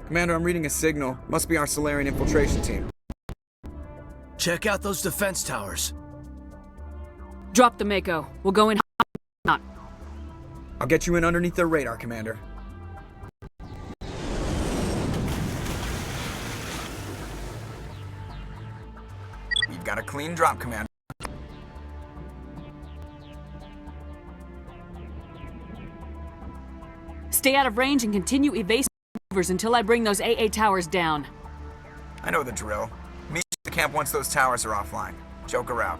Commander, I'm reading a signal. Must be our Solarian infiltration team. Check out those defense towers. Drop the Mako. We'll go in hot. I'll get you in underneath their radar, Commander. We've got a clean drop, Commander. Stay out of range and continue evasive maneuvers until I bring those AA towers down. I know the drill. Meet at the camp once those towers are offline. Joker out.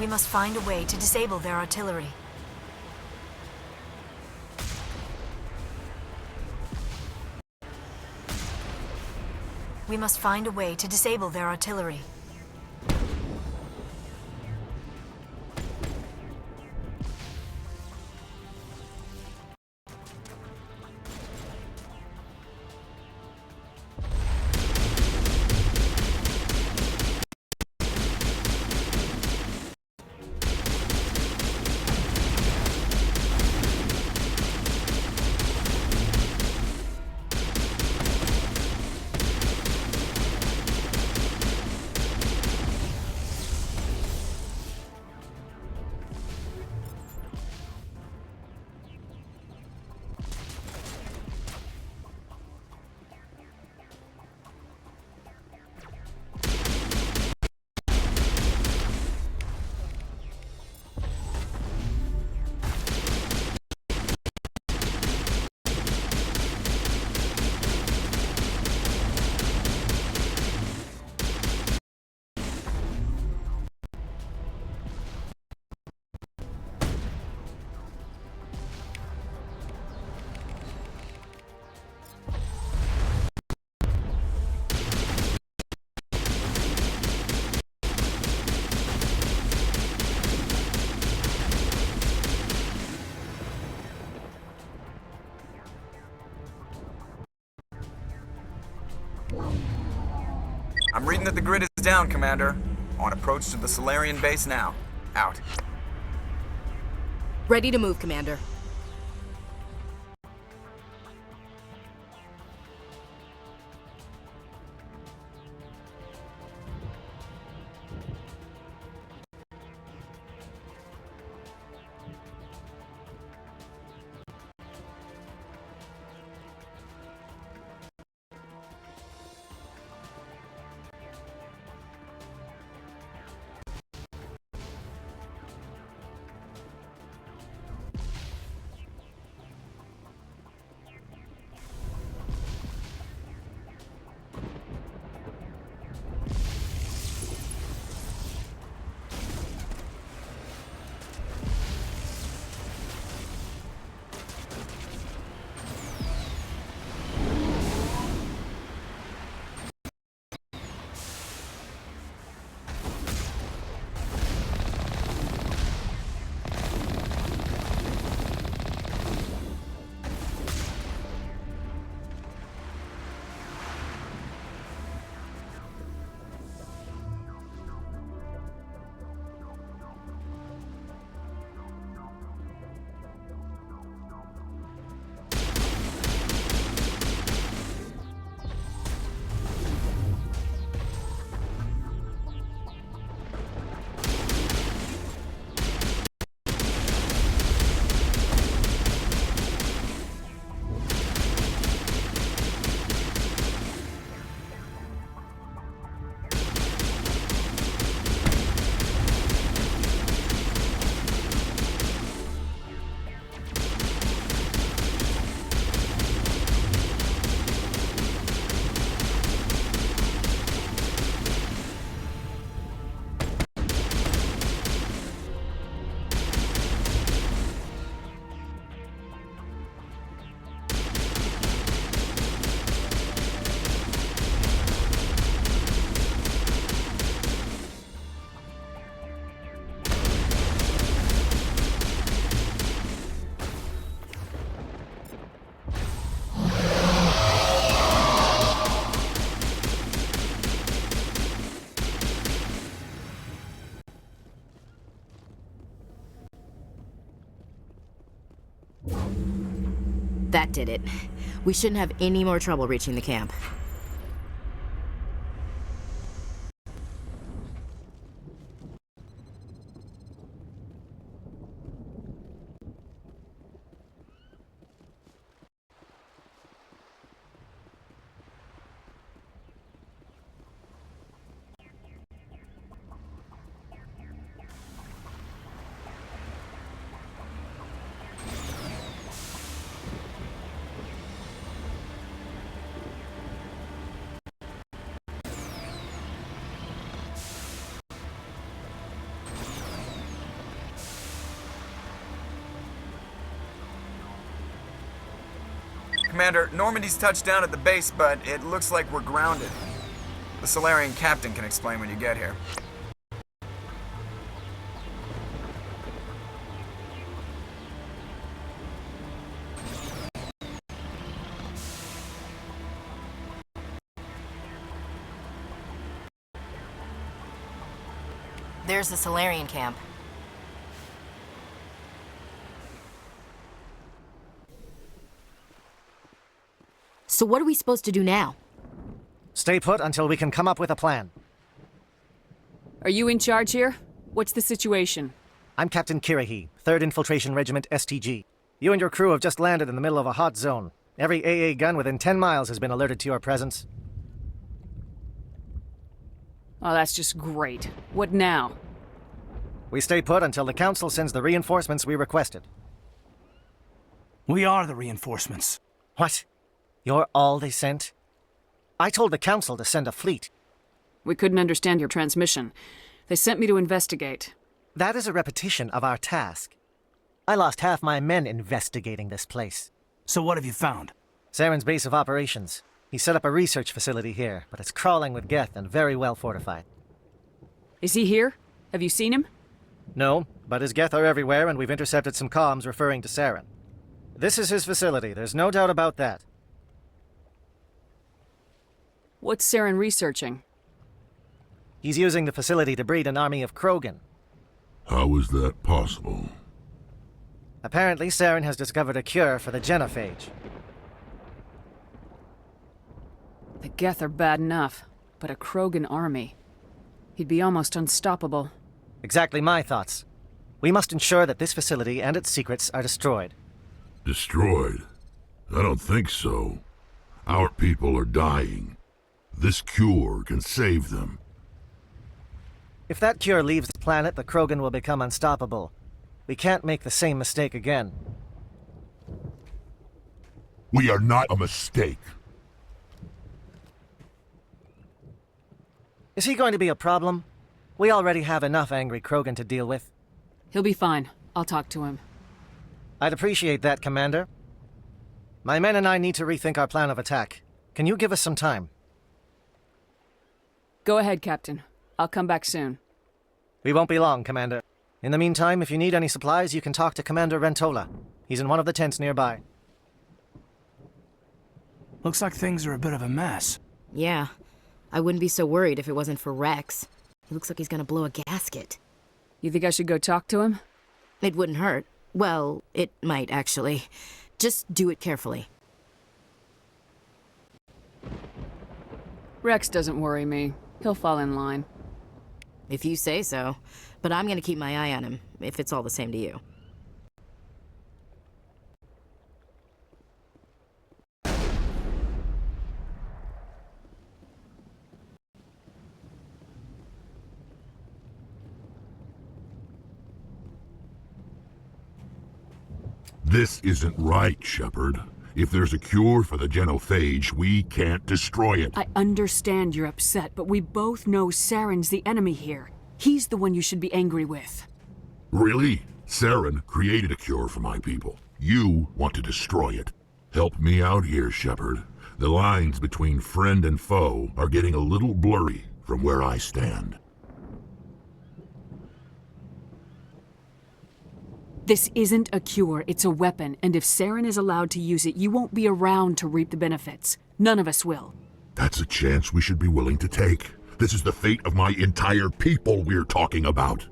We must find a way to disable their artillery. We must find a way to disable their artillery. I'm reading that the grid is down, Commander. On approach to the Solarian base now. Out. Ready to move, Commander. That did it. We shouldn't have any more trouble reaching the camp. Commander, Normandy's touched down at the base, but it looks like we're grounded. The Solarian captain can explain when you get here. There's the Solarian camp. So what are we supposed to do now? Stay put until we can come up with a plan. Are you in charge here? What's the situation? I'm Captain Kirahi, 3rd Infiltration Regiment STG. You and your crew have just landed in the middle of a hot zone. Every AA gun within 10 miles has been alerted to your presence. Oh, that's just great. What now? We stay put until the Council sends the reinforcements we requested. We are the reinforcements. What? You're all they sent? I told the Council to send a fleet. We couldn't understand your transmission. They sent me to investigate. That is a repetition of our task. I lost half my men investigating this place. So what have you found? Saren's base of operations. He set up a research facility here, but it's crawling with Geth and very well fortified. Is he here? Have you seen him? No, but his Geth are everywhere, and we've intercepted some comms referring to Saren. This is his facility, there's no doubt about that. What's Saren researching? He's using the facility to breed an army of Krogan. How is that possible? Apparently, Saren has discovered a cure for the genophage. The Geth are bad enough, but a Krogan army. He'd be almost unstoppable. Exactly my thoughts. We must ensure that this facility and its secrets are destroyed. Destroyed? I don't think so. Our people are dying. This cure can save them. If that cure leaves the planet, the Krogan will become unstoppable. We can't make the same mistake again. We are not a mistake. Is he going to be a problem? We already have enough angry Krogan to deal with. He'll be fine. I'll talk to him. I'd appreciate that, Commander. My men and I need to rethink our plan of attack. Can you give us some time? Go ahead, Captain. I'll come back soon. We won't be long, Commander. In the meantime, if you need any supplies, you can talk to Commander Rentola. He's in one of the tents nearby. Looks like things are a bit of a mess. Yeah. I wouldn't be so worried if it wasn't for Rex. He looks like he's gonna blow a gasket. You think I should go talk to him? It wouldn't hurt. Well, it might, actually. Just do it carefully. Rex doesn't worry me. He'll fall in line. If you say so. But I'm gonna keep my eye on him, if it's all the same to you. This isn't right, Shepard. If there's a cure for the genophage, we can't destroy it. I understand you're upset, but we both know Saren's the enemy here. He's the one you should be angry with. Really? Saren created a cure for my people. You want to destroy it. Help me out here, Shepard. The lines between friend and foe are getting a little blurry from where I stand. This isn't a cure, it's a weapon, and if Saren is allowed to use it, you won't be around to reap the benefits. None of us will. That's a chance we should be willing to take. This is the fate of my entire people we're talking about.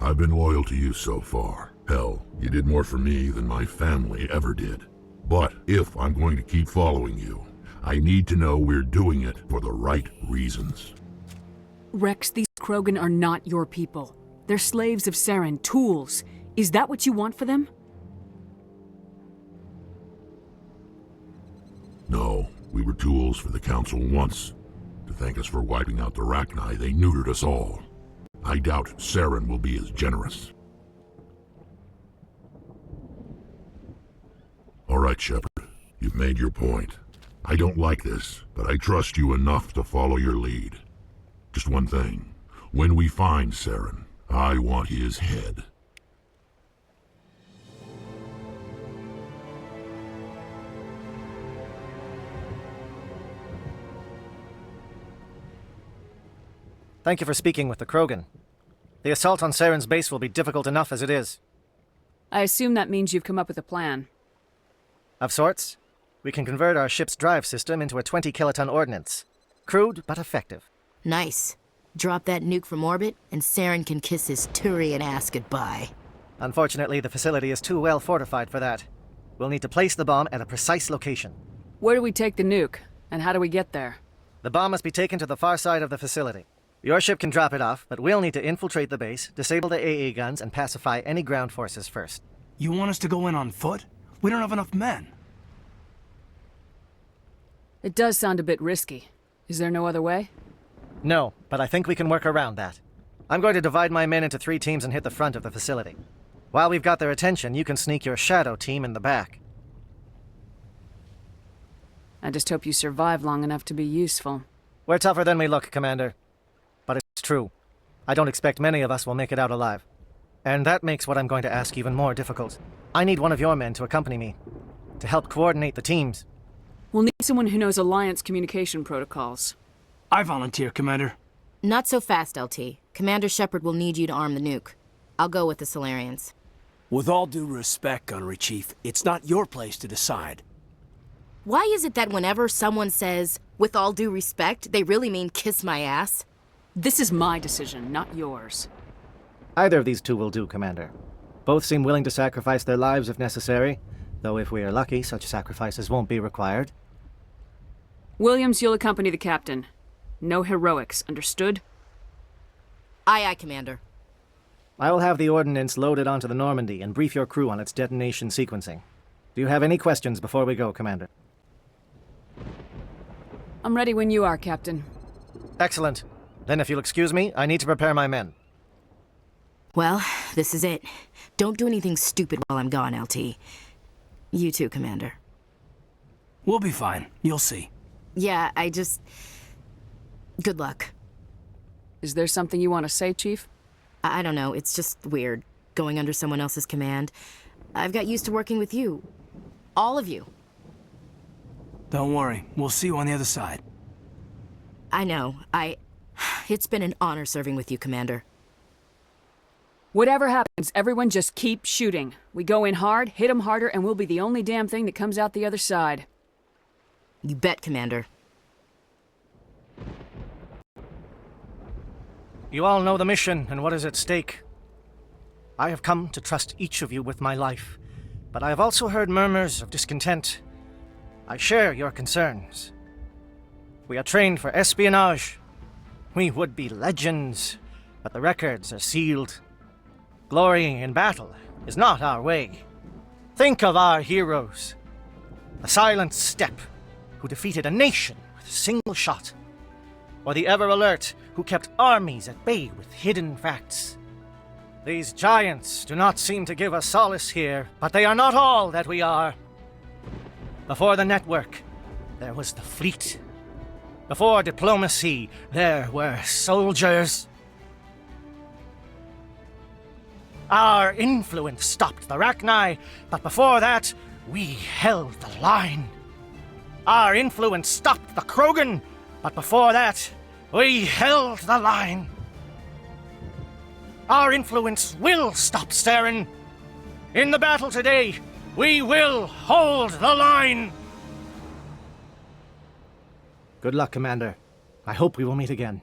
I've been loyal to you so far. Hell, you did more for me than my family ever did. But if I'm going to keep following you, I need to know we're doing it for the right reasons. Rex, these Krogan are not your people. They're slaves of Saren, tools. Is that what you want for them? No, we were tools for the Council once. To thank us for wiping out the Rachni, they neutered us all. I doubt Saren will be as generous. All right, Shepard. You've made your point. I don't like this, but I trust you enough to follow your lead. Just one thing. When we find Saren, I want his head. Thank you for speaking with the Krogan. The assault on Saren's base will be difficult enough as it is. I assume that means you've come up with a plan. Of sorts. We can convert our ship's drive system into a 20-kiloton ordnance. Crude, but effective. Nice. Drop that nuke from orbit, and Saren can kiss his Turian ass goodbye. Unfortunately, the facility is too well fortified for that. We'll need to place the bomb at a precise location. Where do we take the nuke? And how do we get there? The bomb must be taken to the far side of the facility. Your ship can drop it off, but we'll need to infiltrate the base, disable the AA guns, and pacify any ground forces first. You want us to go in on foot? We don't have enough men. It does sound a bit risky. Is there no other way? No, but I think we can work around that. I'm going to divide my men into 3 teams and hit the front of the facility. While we've got their attention, you can sneak your shadow team in the back. I just hope you survive long enough to be useful. We're tougher than we look, Commander. But it's true. I don't expect many of us will make it out alive. And that makes what I'm going to ask even more difficult. I need one of your men to accompany me, to help coordinate the teams. We'll need someone who knows Alliance communication protocols. I volunteer, Commander. Not so fast, LT. Commander Shepard will need you to arm the nuke. I'll go with the Solarians. With all due respect, Gunnery Chief, it's not your place to decide. Why is it that whenever someone says, with all due respect, they really mean kiss my ass? This is my decision, not yours. Either of these 2 will do, Commander. Both seem willing to sacrifice their lives if necessary, though if we are lucky, such sacrifices won't be required. Williams, you'll accompany the captain. No heroics, understood? Aye, aye, Commander. I will have the ordnance loaded onto the Normandy and brief your crew on its detonation sequencing. Do you have any questions before we go, Commander? I'm ready when you are, Captain. Excellent. Then if you'll excuse me, I need to prepare my men. Well, this is it. Don't do anything stupid while I'm gone, LT. You too, Commander. We'll be fine. You'll see. Yeah, good luck. Is there something you want to say, Chief? I don't know, it's just weird, going under someone else's command. I've got used to working with you. All of you. Don't worry. We'll see you on the other side. I know. It's been an honor serving with you, Commander. Whatever happens, everyone just keep shooting. We go in hard, hit them harder, and we'll be the only damn thing that comes out the other side. You bet, Commander. You all know the mission and what is at stake. I have come to trust each of you with my life, but I have also heard murmurs of discontent. I share your concerns. We are trained for espionage. We would be legends, but the records are sealed. Glorying in battle is not our way. Think of our heroes. The Silent Step, who defeated a nation with a single shot. Or the Ever Alert, who kept armies at bay with hidden facts. These giants do not seem to give us solace here, but they are not all that we are. Before the network, there was the fleet. Before diplomacy, there were soldiers. Our influence stopped the Rachni, but before that, we held the line. Our influence stopped the Krogan, but before that, we held the line. Our influence will stop Saren. In the battle today, we will hold the line. Good luck, Commander. I hope we will meet again.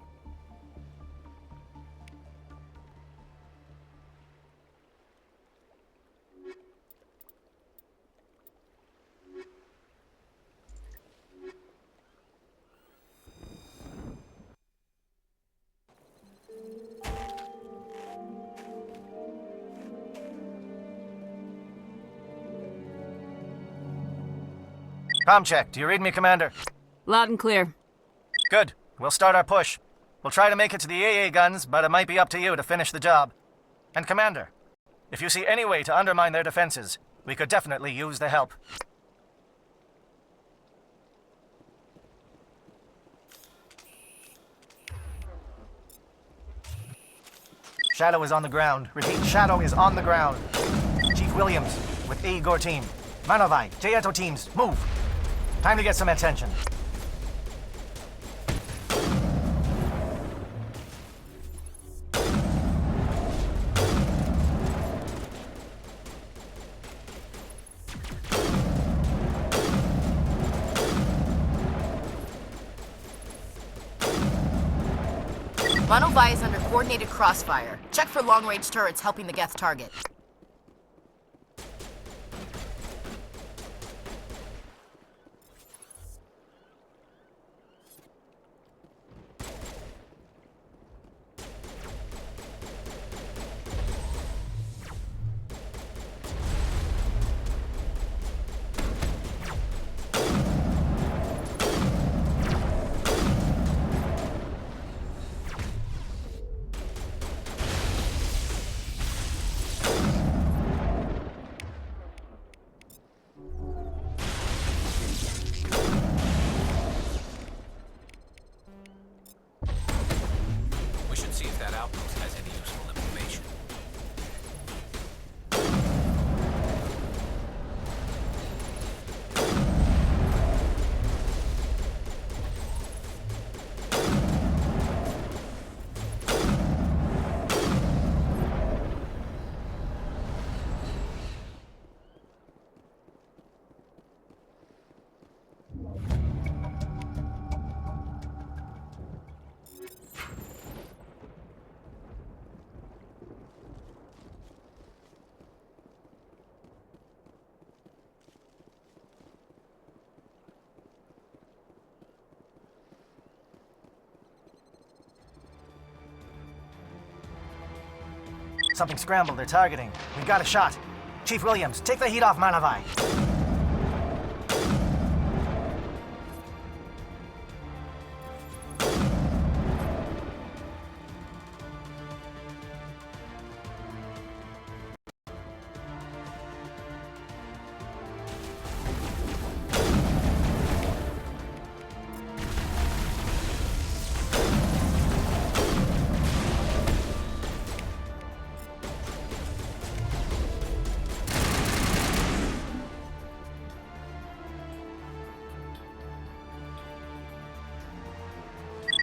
Comm check. Do you read me, Commander? Loud and clear. Good. We'll start our push. We'll try to make it to the AA guns, but it might be up to you to finish the job. And Commander, if you see any way to undermine their defenses, we could definitely use the help. Shadow is on the ground. Repeat, Shadow is on the ground. Chief Williams, with Igor team. Manovai, Jayeto teams, move! Time to get some attention. Monovi is under coordinated crossfire. Check for long-range turrets helping the Geth target. We should see if that outpost has any useful information. Something scrambled. They're targeting. We've got a shot. Chief Williams, take the heat off Monovi.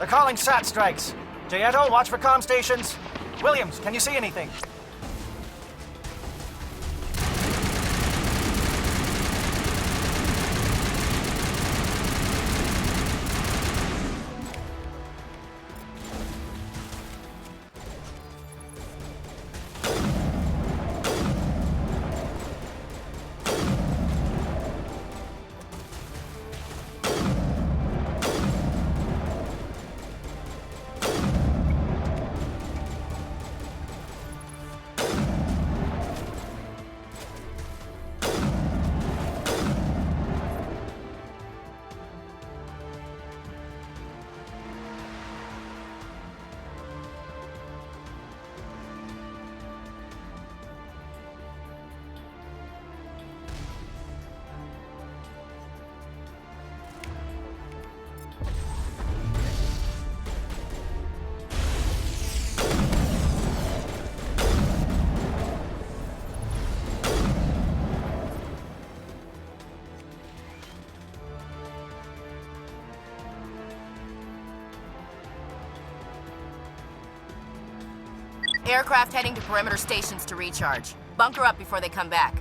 They're calling SAT strikes. Jayeto, watch for comm stations. Williams, can you see anything? Aircraft heading to perimeter stations to recharge. Bunker up before they come back.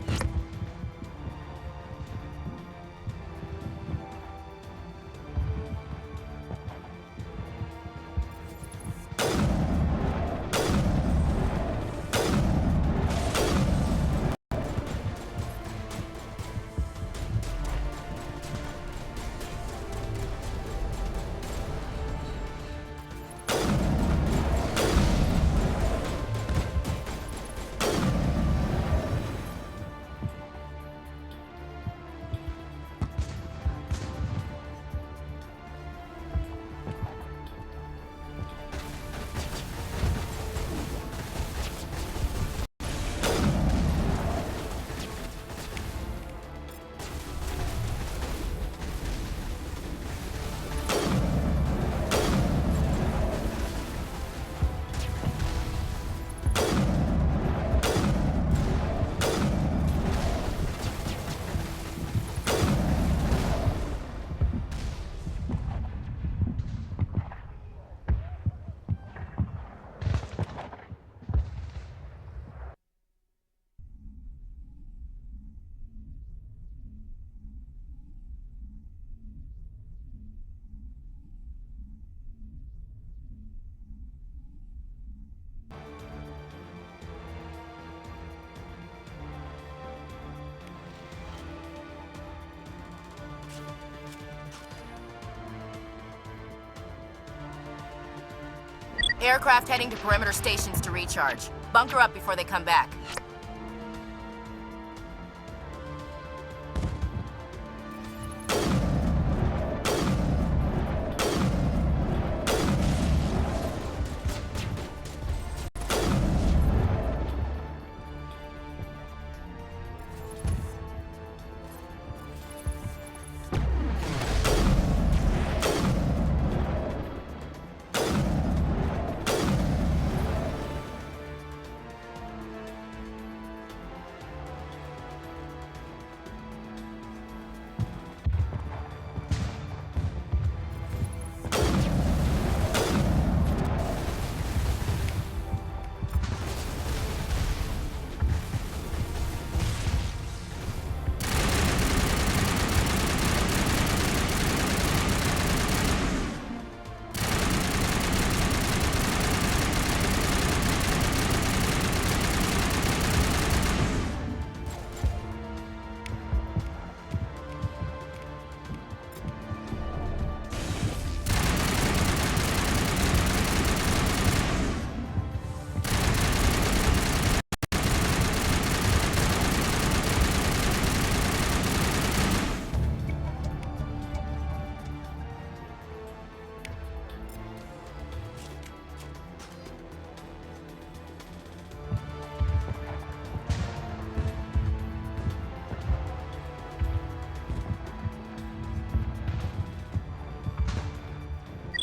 Aircraft heading to perimeter stations to recharge. Bunker up before they come back.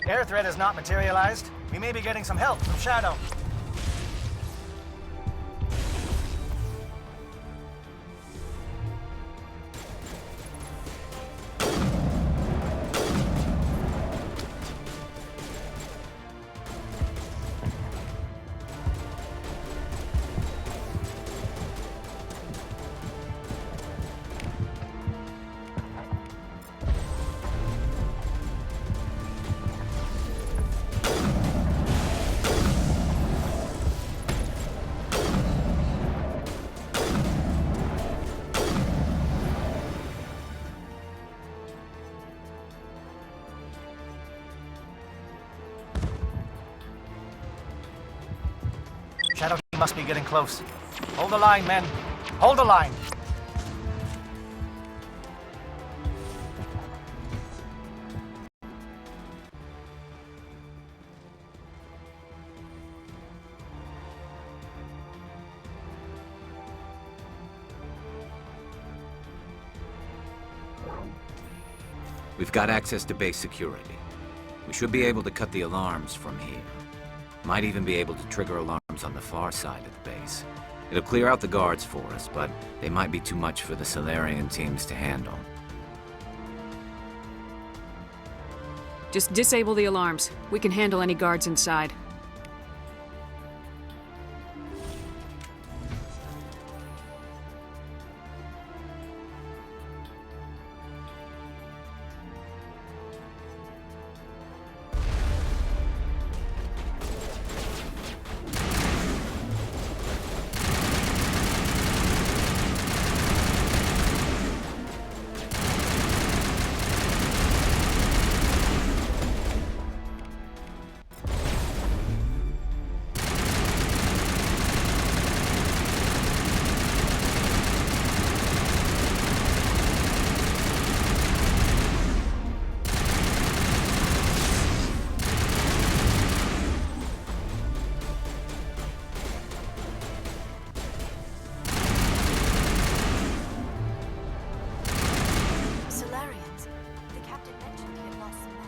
Air threat has not materialized. We may be getting some help from Shadow. Shadow must be getting close. Hold the line, men. Hold the line. We've got access to base security. We should be able to cut the alarms from here. Might even be able to trigger alarms on the far side of the base. It'll clear out the guards for us, but they might be too much for the Solarian teams to handle. Just disable the alarms. We can handle any guards inside. Solarians. The captain mentioned he had lost some men.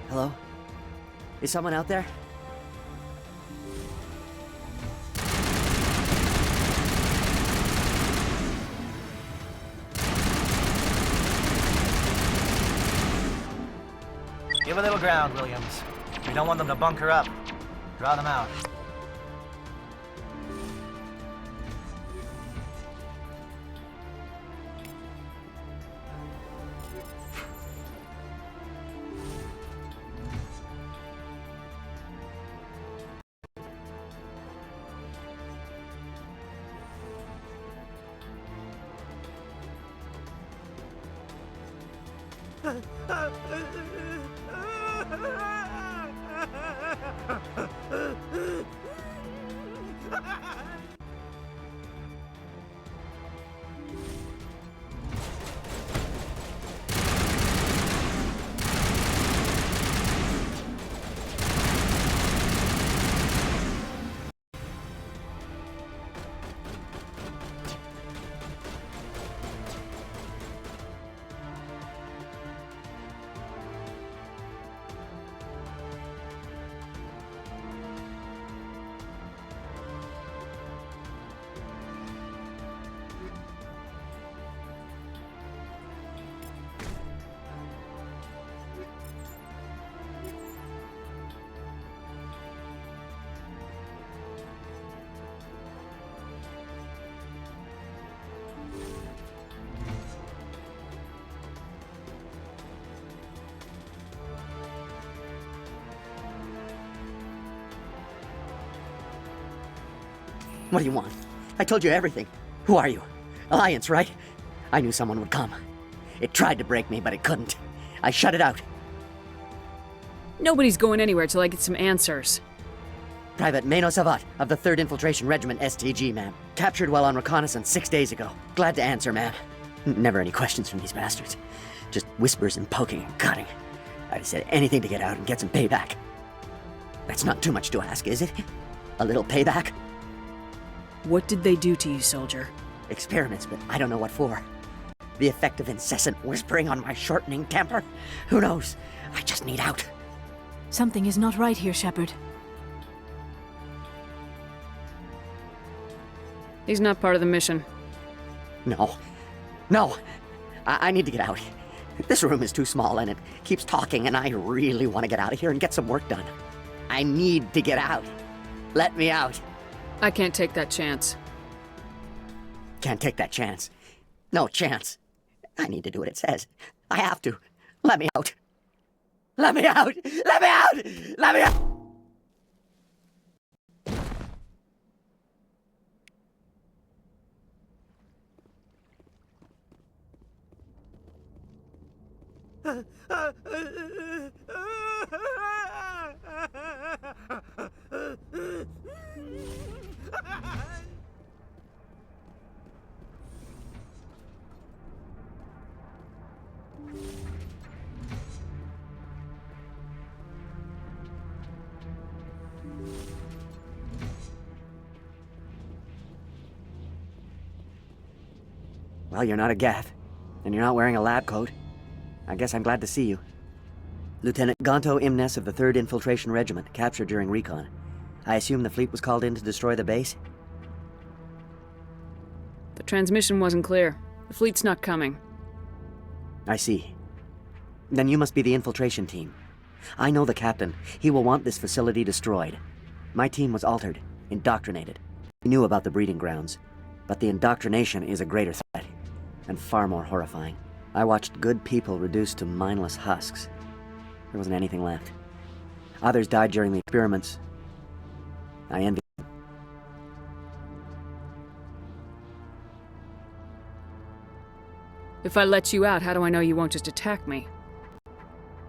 Hello? Is someone out there? Give a little ground, Williams. We don't want them to bunker up. Draw them out. What do you want? I told you everything. Who are you? Alliance, right? I knew someone would come. It tried to break me, but it couldn't. I shut it out. Nobody's going anywhere till I get some answers. Private Mano Savat of the 3rd Infiltration Regiment STG, ma'am. Captured while on reconnaissance 6 days ago. Glad to answer, ma'am. Never any questions from these bastards. Just whispers and poking and cutting. I'd have said anything to get out and get some payback. That's not too much to ask, is it? A little payback? What did they do to you, soldier? Experiments, but I don't know what for. The effect of incessant whispering on my shortening temper? Who knows? I just need out. Something is not right here, Shepard. He's not part of the mission. No. No! I need to get out. This room is too small and it keeps talking and I really want to get out of here and get some work done. I need to get out. Let me out. I can't take that chance. Can't take that chance. No chance. I need to do what it says. I have to. Let me out. Let me out! Let me out! Let me out! Well, you're not a Gath, and you're not wearing a lab coat. I guess I'm glad to see you. Lieutenant Gonto Imnes of the 3rd Infiltration Regiment, captured during recon. I assume the fleet was called in to destroy the base? The transmission wasn't clear. The fleet's not coming. I see. Then you must be the infiltration team. I know the captain. He will want this facility destroyed. My team was altered, indoctrinated. We knew about the breeding grounds, but the indoctrination is a greater threat, and far more horrifying. I watched good people reduced to mindless husks. There wasn't anything left. Others died during the experiments. I envy them. If I let you out, how do I know you won't just attack me?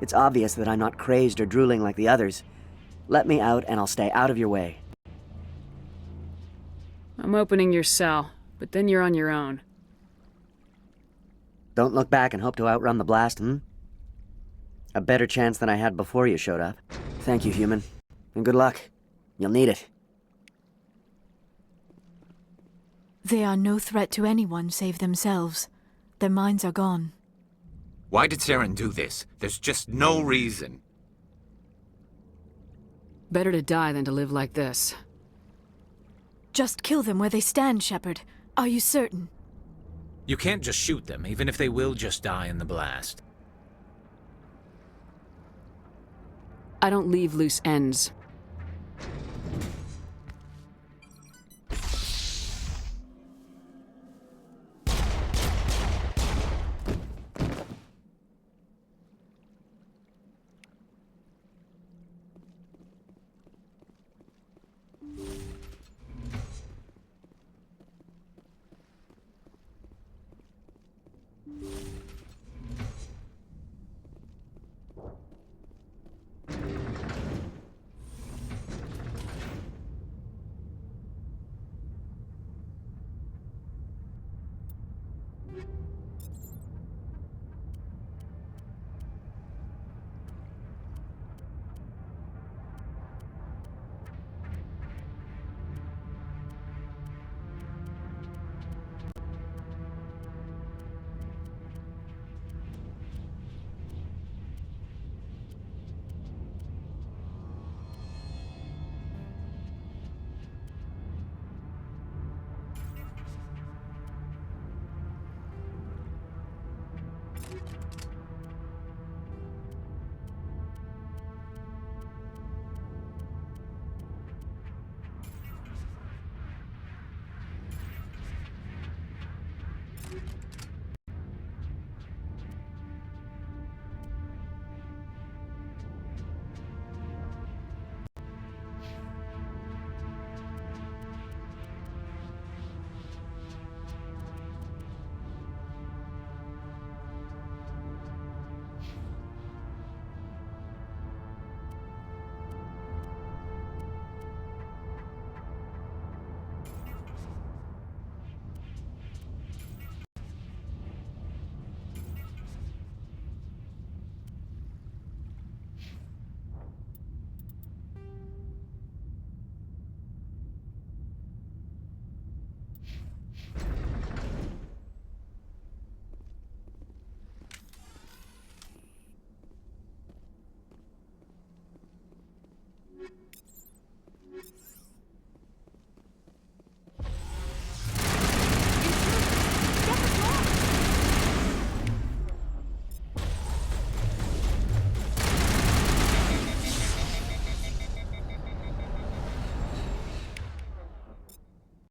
It's obvious that I'm not crazed or drooling like the others. Let me out and I'll stay out of your way. I'm opening your cell, but then you're on your own. Don't look back and hope to outrun the blast, A better chance than I had before you showed up. Thank you, human. And good luck. You'll need it. They are no threat to anyone save themselves. Their minds are gone. Why did Saren do this? There's just no reason. Better to die than to live like this. Just kill them where they stand, Shepard. Are you certain? You can't just shoot them, even if they will just die in the blast. I don't leave loose ends.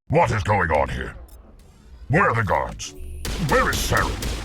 What is going on here? Where are the guards? Where is Saren?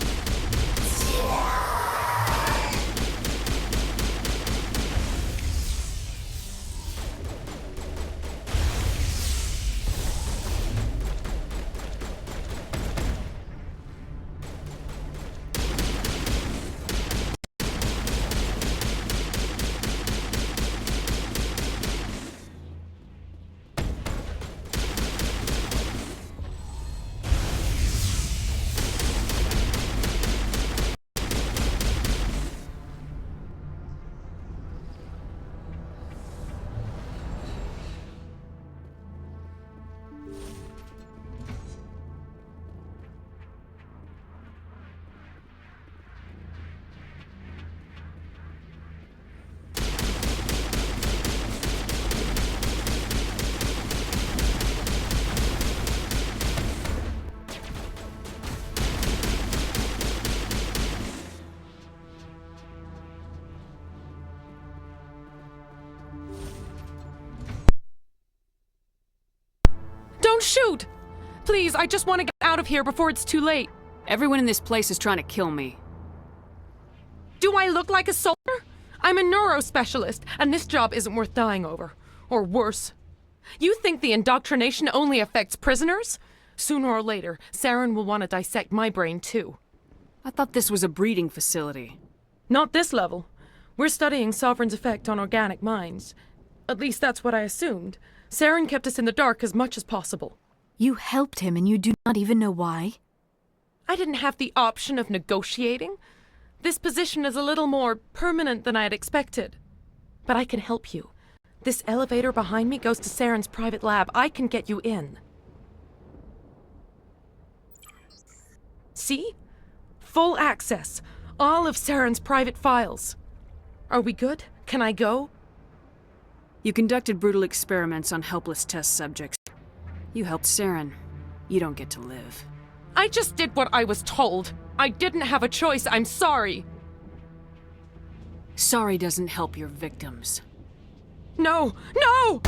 Don't shoot! Please, I just want to get out of here before it's too late. Everyone in this place is trying to kill me. Do I look like a soldier? I'm a neurospecialist, and this job isn't worth dying over. Or worse. You think the indoctrination only affects prisoners? Sooner or later, Saren will want to dissect my brain too. I thought this was a breeding facility. Not this level. We're studying Sovereign's effect on organic minds. At least that's what I assumed. Saren kept us in the dark as much as possible. You helped him and you do not even know why? I didn't have the option of negotiating. This position is a little more permanent than I had expected. But I can help you. This elevator behind me goes to Saren's private lab. I can get you in. See? Full access. All of Saren's private files. Are we good? Can I go? You conducted brutal experiments on helpless test subjects. You helped Saren. You don't get to live. I just did what I was told. I didn't have a choice. I'm sorry. Sorry doesn't help your victims. No! No!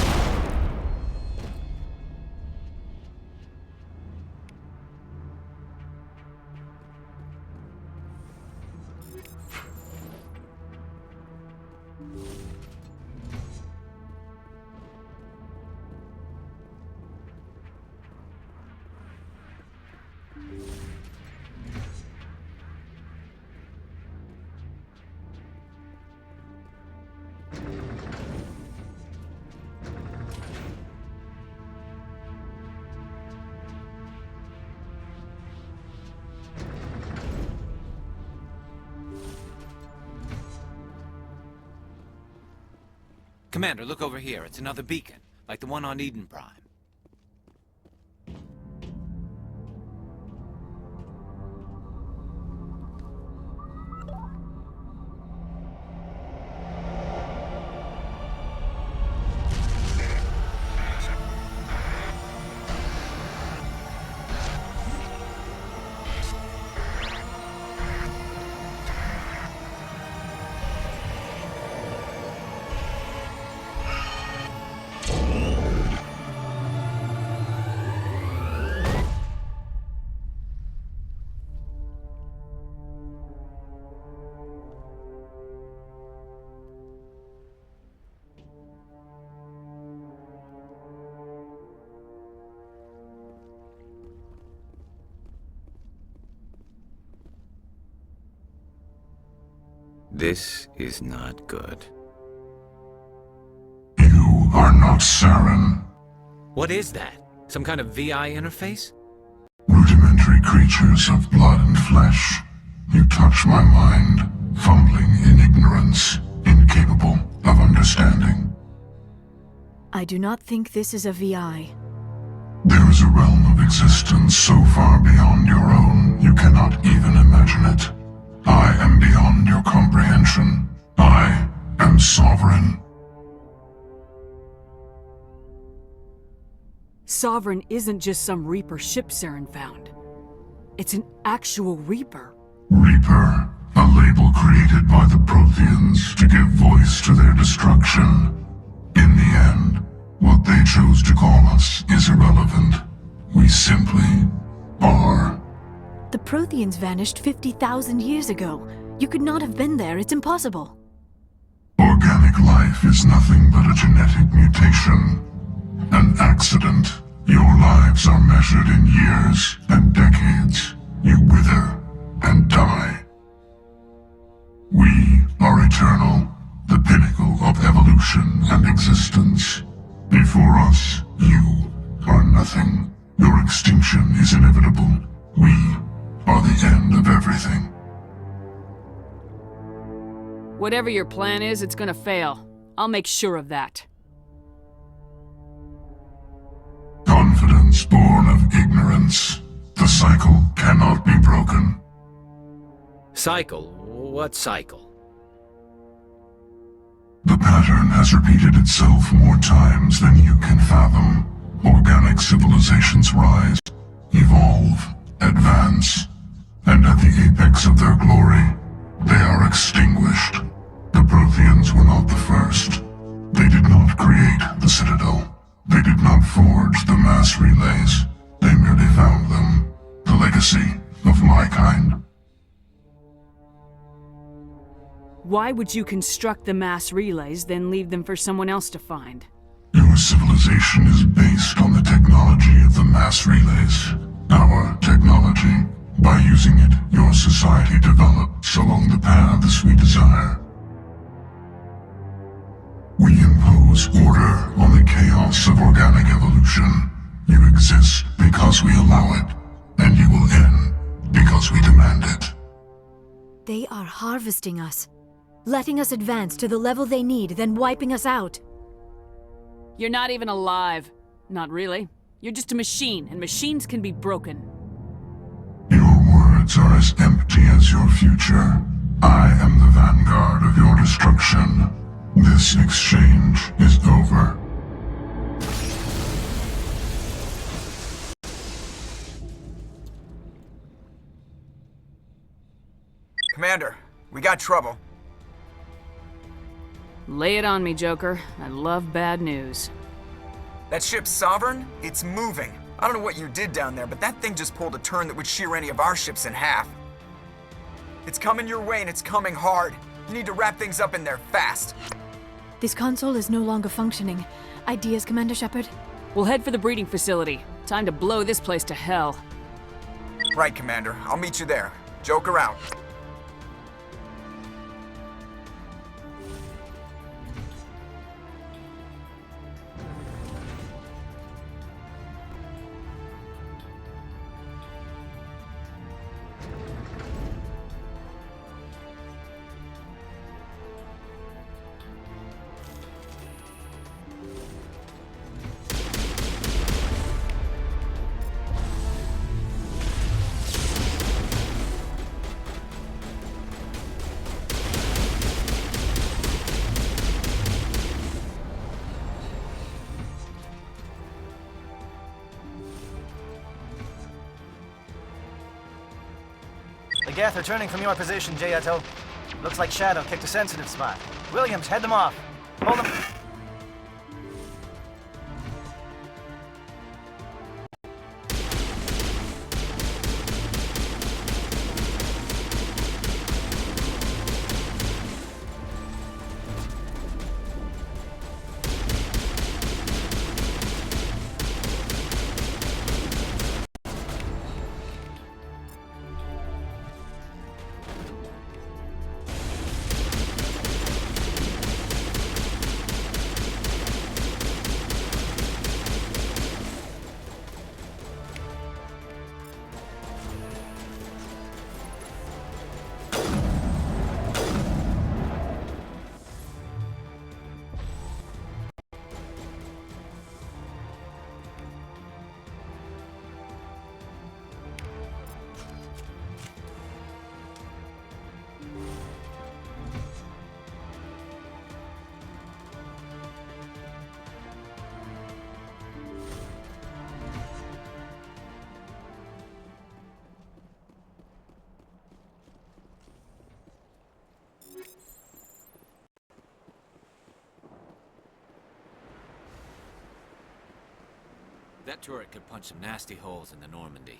Commander, look over here. It's another beacon, like the one on Eden Prime. This is not good. You are not Saren. What is that? Some kind of VI interface? Rudimentary creatures of blood and flesh. You touch my mind, fumbling in ignorance, incapable of understanding. I do not think this is a VI. There is a realm of existence so far beyond your own, you cannot even imagine it. I am beyond your comprehension. I am sovereign. Sovereign isn't just some Reaper ship Saren found. It's an actual Reaper. Reaper, a label created by the Protheans to give voice to their destruction. In the end, what they chose to call us is irrelevant. We simply are. The Protheans vanished 50,000 years ago. You could not have been there. It's impossible. Organic life is nothing but a genetic mutation. An accident. Your lives are measured in years and decades. You wither and die. We are eternal, the pinnacle of evolution and existence. Before us, you are nothing. Your extinction is inevitable. We are the end of everything. Whatever your plan is, it's gonna fail. I'll make sure of that. Confidence born of ignorance. The cycle cannot be broken. Cycle? What cycle? The pattern has repeated itself more times than you can fathom. Organic civilizations rise, evolve, advance, and at the apex of their glory, they are extinguished. The Protheans were not the first. They did not create the Citadel. They did not forge the mass relays. They merely found them. The legacy of my kind. Why would you construct the mass relays, then leave them for someone else to find? Your civilization is based on the technology of the mass relays. Our technology. By using it, your society develops along the paths we desire. We impose order on the chaos of organic evolution. You exist because we allow it, and you will end because we demand it. They are harvesting us, letting us advance to the level they need, then wiping us out. You're not even alive. Not really. You're just a machine, and machines can be broken. Your words are as empty as your future. I am the vanguard of your destruction. This exchange is over. Commander, we got trouble. Lay it on me, Joker. I love bad news. That ship's Sovereign? It's moving. I don't know what you did down there, but that thing just pulled a turn that would shear any of our ships in half. It's coming your way and it's coming hard. You need to wrap things up in there fast. This console is no longer functioning. Ideas, Commander Shepard? We'll head for the breeding facility. Time to blow this place to hell. Right, Commander. I'll meet you there. Joker out. The Geth returning from your position, Jayato. Looks like Shadow kicked a sensitive spot. Williams, head them off. Hold them. That turret could punch some nasty holes in the Normandy.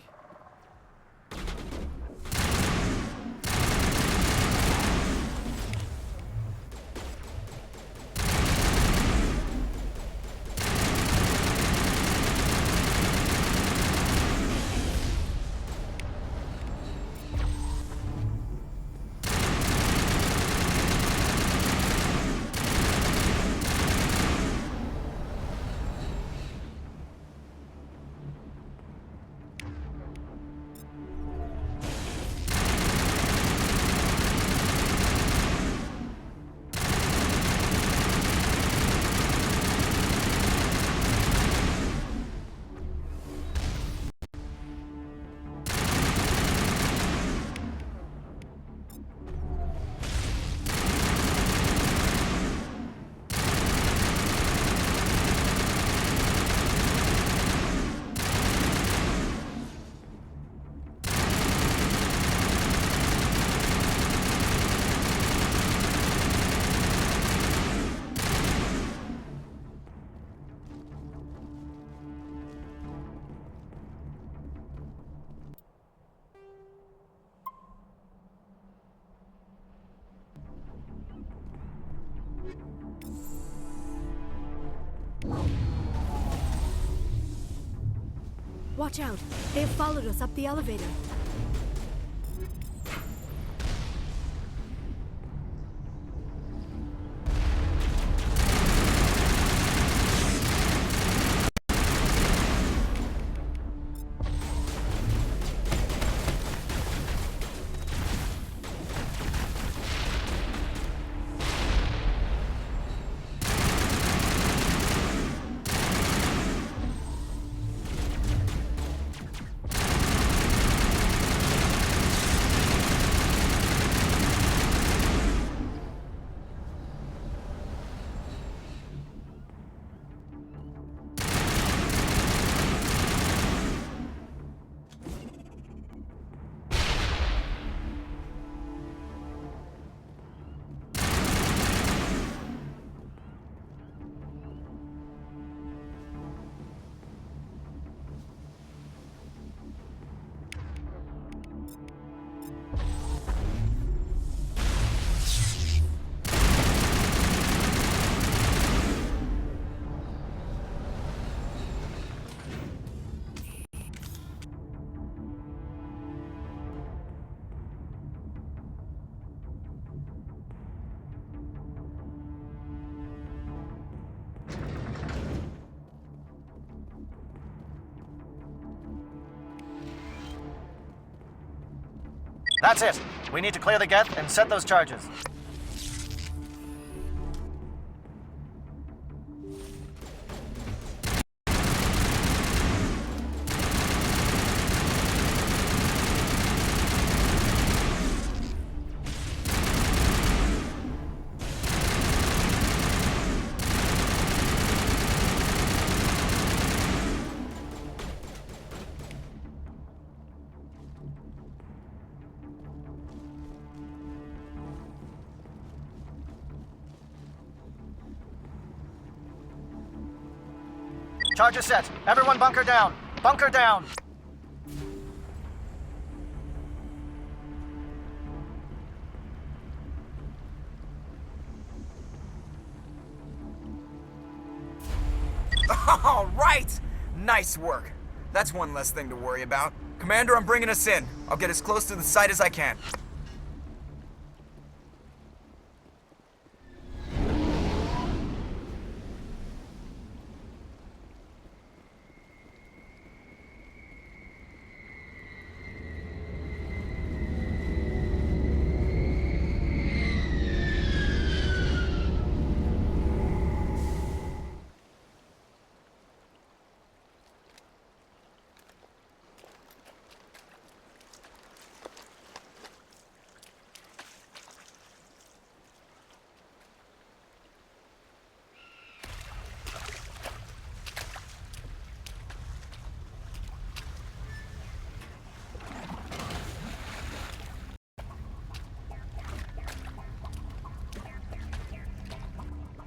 Watch out. They have followed us up the elevator. That's it. We need to clear the Geth and set those charges. Charges set. Everyone bunker down. Bunker down. All right! Nice work. That's one less thing to worry about. Commander, I'm bringing us in. I'll get as close to the site as I can.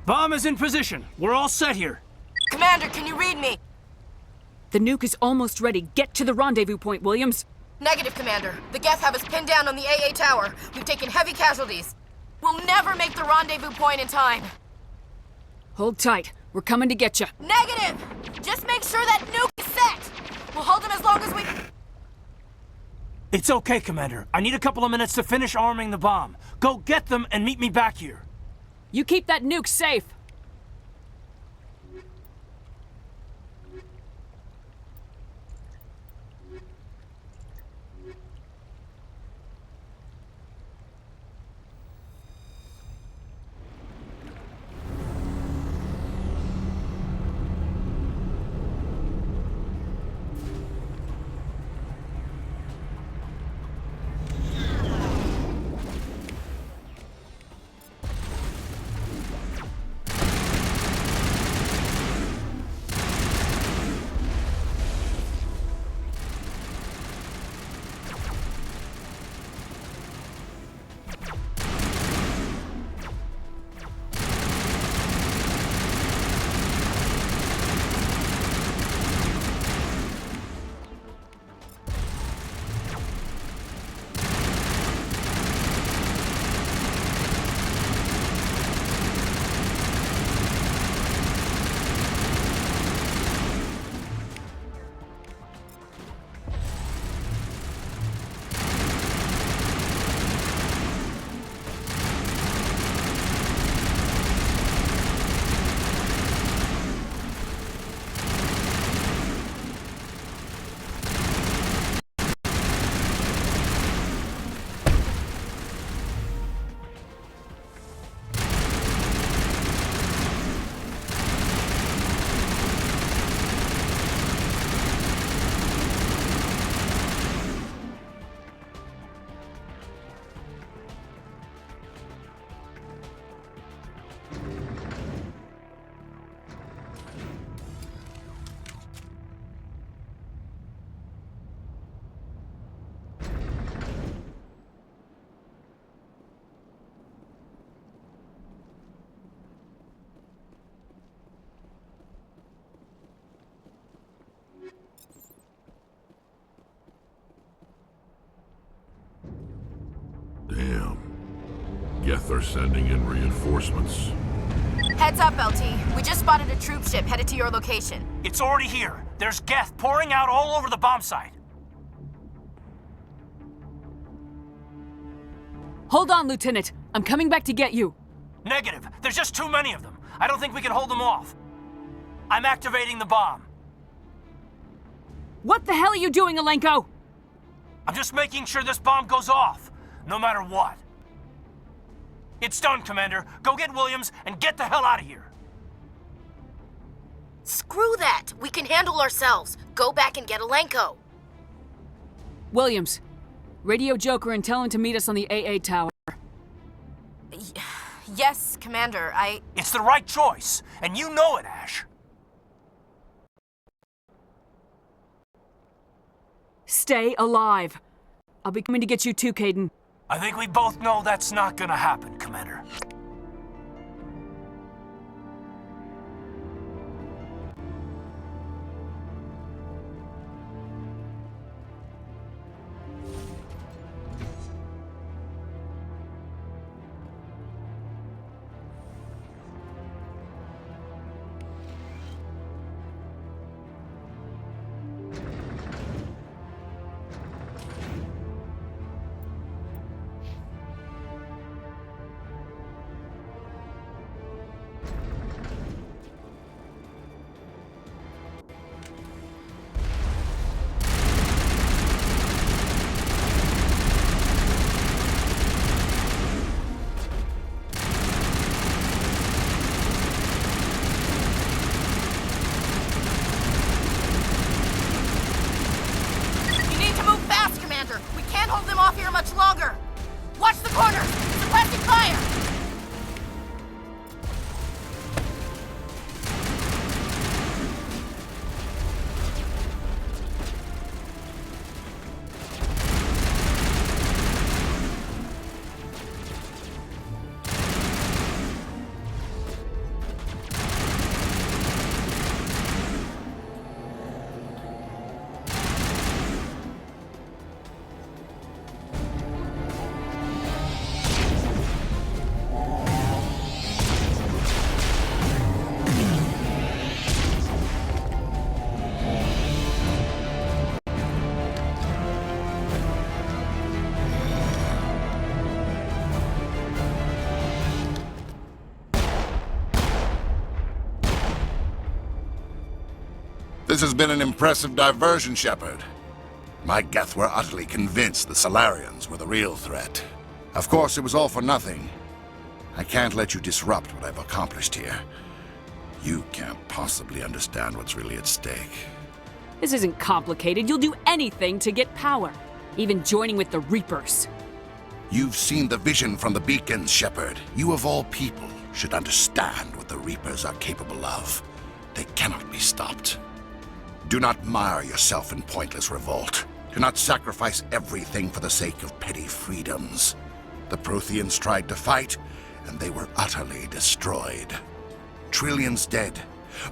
Bomb is in position. We're all set here. Commander, can you read me? The nuke is almost ready. Get to the rendezvous point, Williams. Negative, Commander. The Geth have us pinned down on the AA tower. We've taken heavy casualties. We'll never make the rendezvous point in time. Hold tight. We're coming to get you. Negative! Just make sure that nuke is set! We'll hold them as long as we... It's okay, Commander. I need a couple of minutes to finish arming the bomb. Go get them and meet me back here. You keep that nuke safe. Damn. Geth are sending in reinforcements. Heads up, LT. We just spotted a troop ship headed to your location. It's already here. There's Geth pouring out all over the bomb site. Hold on, Lieutenant. I'm coming back to get you. Negative. There's just too many of them. I don't think we can hold them off. I'm activating the bomb. What the hell are you doing, Alenko? I'm just making sure this bomb goes off, no matter what. It's done, Commander. Go get Williams and get the hell out of here. Screw that! We can handle ourselves. Go back and get Alenko. Williams, radio Joker and tell him to meet us on the AA tower. Yes, Commander, It's the right choice, and you know it, Ash. Stay alive. I'll be coming to get you too, Caden. I think we both know that's not gonna happen, Commander. you need to move fast, Commander. We can't hold them off here much longer. Watch the corner. Suppressing fire. This has been an impressive diversion, Shepard. My Geth were utterly convinced the Solarians were the real threat. Of course, it was all for nothing. I can't let you disrupt what I've accomplished here. You can't possibly understand what's really at stake. This isn't complicated. You'll do anything to get power, even joining with the Reapers. You've seen the vision from the beacons, Shepard. You of all people should understand what the Reapers are capable of. They cannot be stopped. Do not mire yourself in pointless revolt. Do not sacrifice everything for the sake of petty freedoms. The Protheans tried to fight, and they were utterly destroyed. Trillions dead,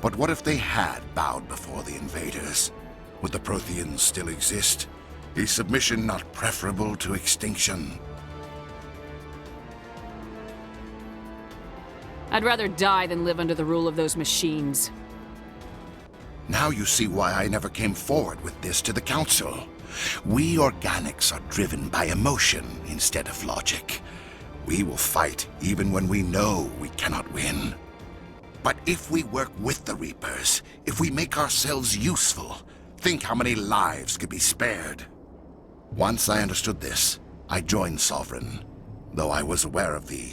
but what if they had bowed before the invaders? Would the Protheans still exist? Is submission not preferable to extinction? I'd rather die than live under the rule of those machines. Now you see why I never came forward with this to the Council. We organics are driven by emotion instead of logic. We will fight even when we know we cannot win. But if we work with the Reapers, if we make ourselves useful, think how many lives could be spared. Once I understood this, I joined Sovereign. Though I was aware of the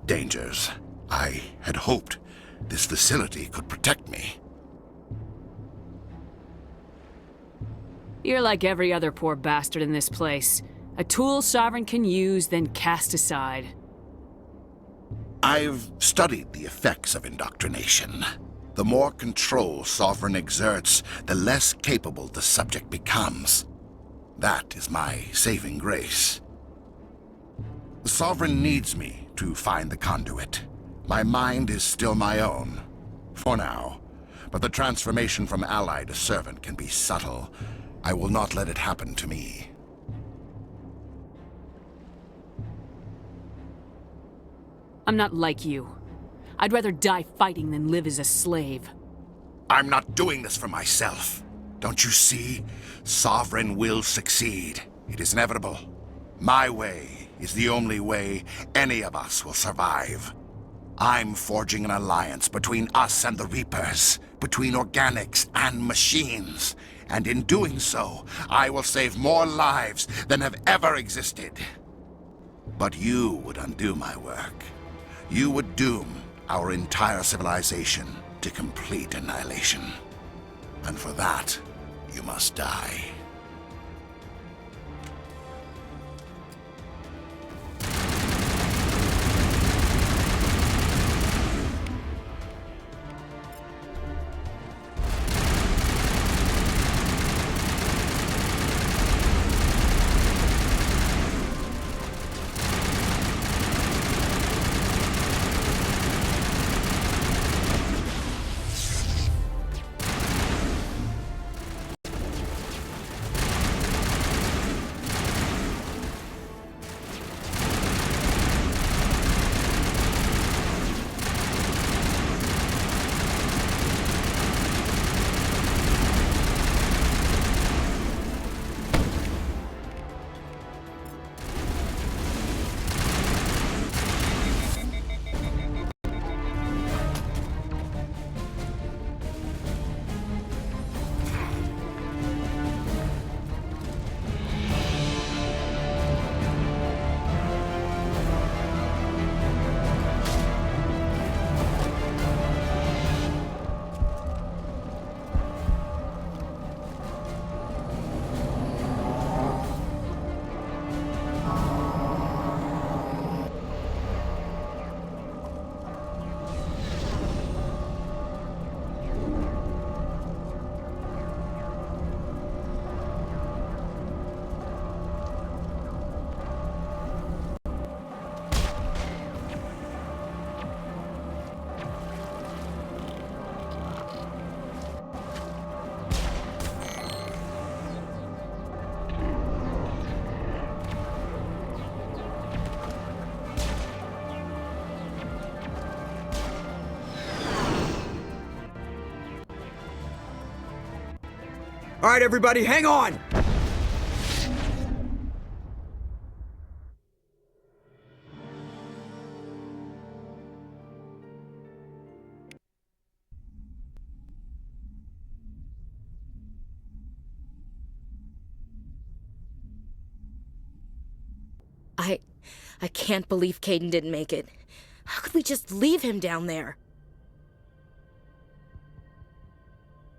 dangers, I had hoped this facility could protect me. You're like every other poor bastard in this place. A tool Sovereign can use, then cast aside. I've studied the effects of indoctrination. The more control Sovereign exerts, the less capable the subject becomes. That is my saving grace. Sovereign needs me to find the conduit. My mind is still my own, for now. But the transformation from ally to servant can be subtle. I will not let it happen to me. I'm not like you. I'd rather die fighting than live as a slave. I'm not doing this for myself. Don't you see? Sovereign will succeed. It is inevitable. My way is the only way any of us will survive. I'm forging an alliance between us and the Reapers, between organics and machines. And in doing so, I will save more lives than have ever existed. But you would undo my work. You would doom our entire civilization to complete annihilation. And for that, you must die. All right, everybody, hang on! I can't believe Caden didn't make it. How could we just leave him down there?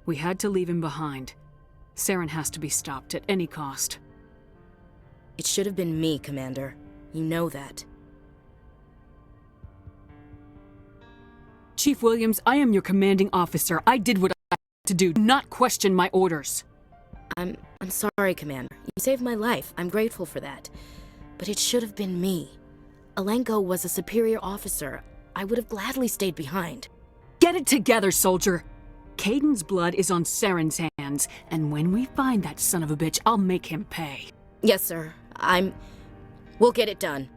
We had to leave him behind. Saren has to be stopped at any cost. It should have been me, Commander. You know that. Chief Williams, I am your commanding officer. I did what I had to do. Do not question my orders. I'm sorry, Commander. You saved my life. I'm grateful for that. But it should have been me. Alenko was a superior officer. I would have gladly stayed behind. Get it together, soldier! Caden's blood is on Saren's hands, and when we find that son of a bitch, I'll make him pay. Yes, sir. We'll get it done.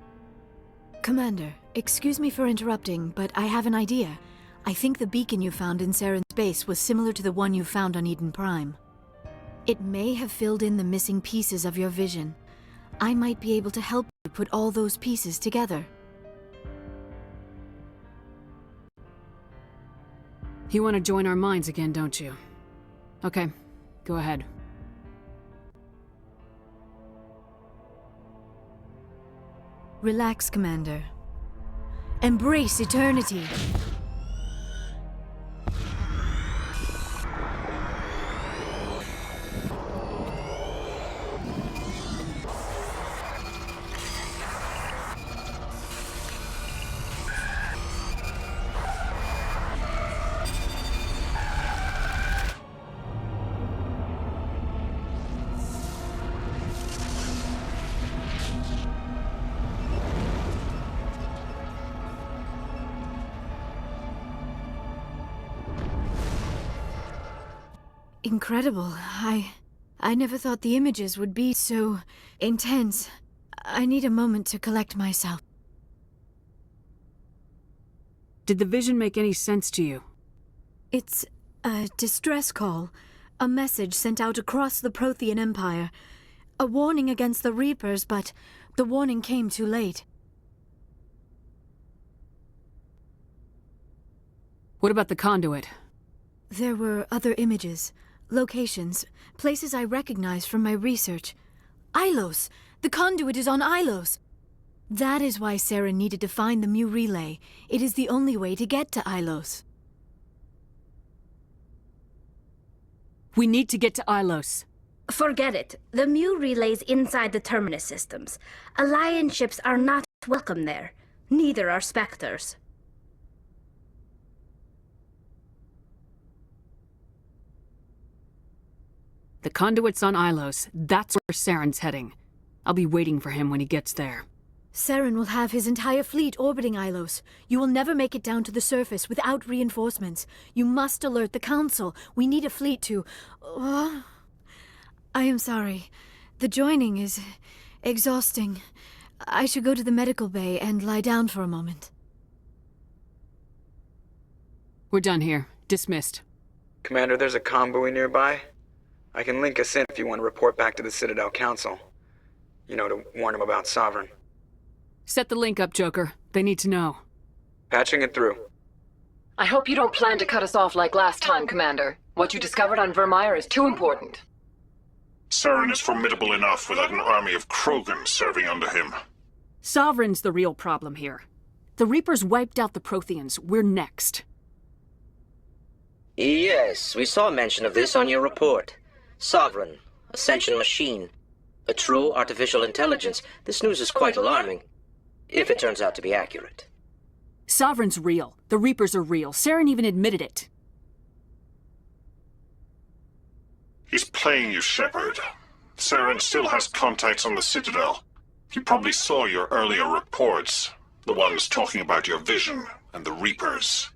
Commander, excuse me for interrupting, but I have an idea. I think the beacon you found in Saren's base was similar to the one you found on Eden Prime. It may have filled in the missing pieces of your vision. I might be able to help you put all those pieces together. You want to join our minds again, don't you? Okay, go ahead. Relax, Commander. Embrace eternity. Incredible. I never thought the images would be so intense. I need a moment to collect myself. Did the vision make any sense to you? It's a distress call. A message sent out across the Prothean Empire. A warning against the Reapers, but the warning came too late. What about the conduit? There were other images. Locations. Places I recognize from my research. Ilos! The conduit is on Ilos! That is why Saren needed to find the Mu relay. It is the only way to get to Ilos. We need to get to Ilos. Forget it. The Mu relay's inside the Terminus systems. Alliance ships are not welcome there. Neither are Spectres. The conduit's on Ilos. That's where Saren's heading. I'll be waiting for him when he gets there. Saren will have his entire fleet orbiting Ilos. You will never make it down to the surface without reinforcements. You must alert the Council. We need a fleet to... I am sorry. The joining is exhausting. I should go to the medical bay and lie down for a moment. We're done here. Dismissed. Commander, there's a comm buoy nearby. I can link us in if you want to report back to the Citadel Council. You know, to warn them about Sovereign. Set the link up, Joker. They need to know. Patching it through. I hope you don't plan to cut us off like last time, Commander. What you discovered on Virmire is too important. Saren is formidable enough without an army of Krogan serving under him. Sovereign's the real problem here. The Reapers wiped out the Protheans. We're next. Yes, we saw mention of this on your report. Sovereign, Ascension machine, a true artificial intelligence. This news is quite alarming, if it turns out to be accurate. Sovereign's real. The Reapers are real. Saren even admitted it. He's playing you, Shepard. Saren still has contacts on the Citadel. He probably saw your earlier reports, the ones talking about your vision and the Reapers.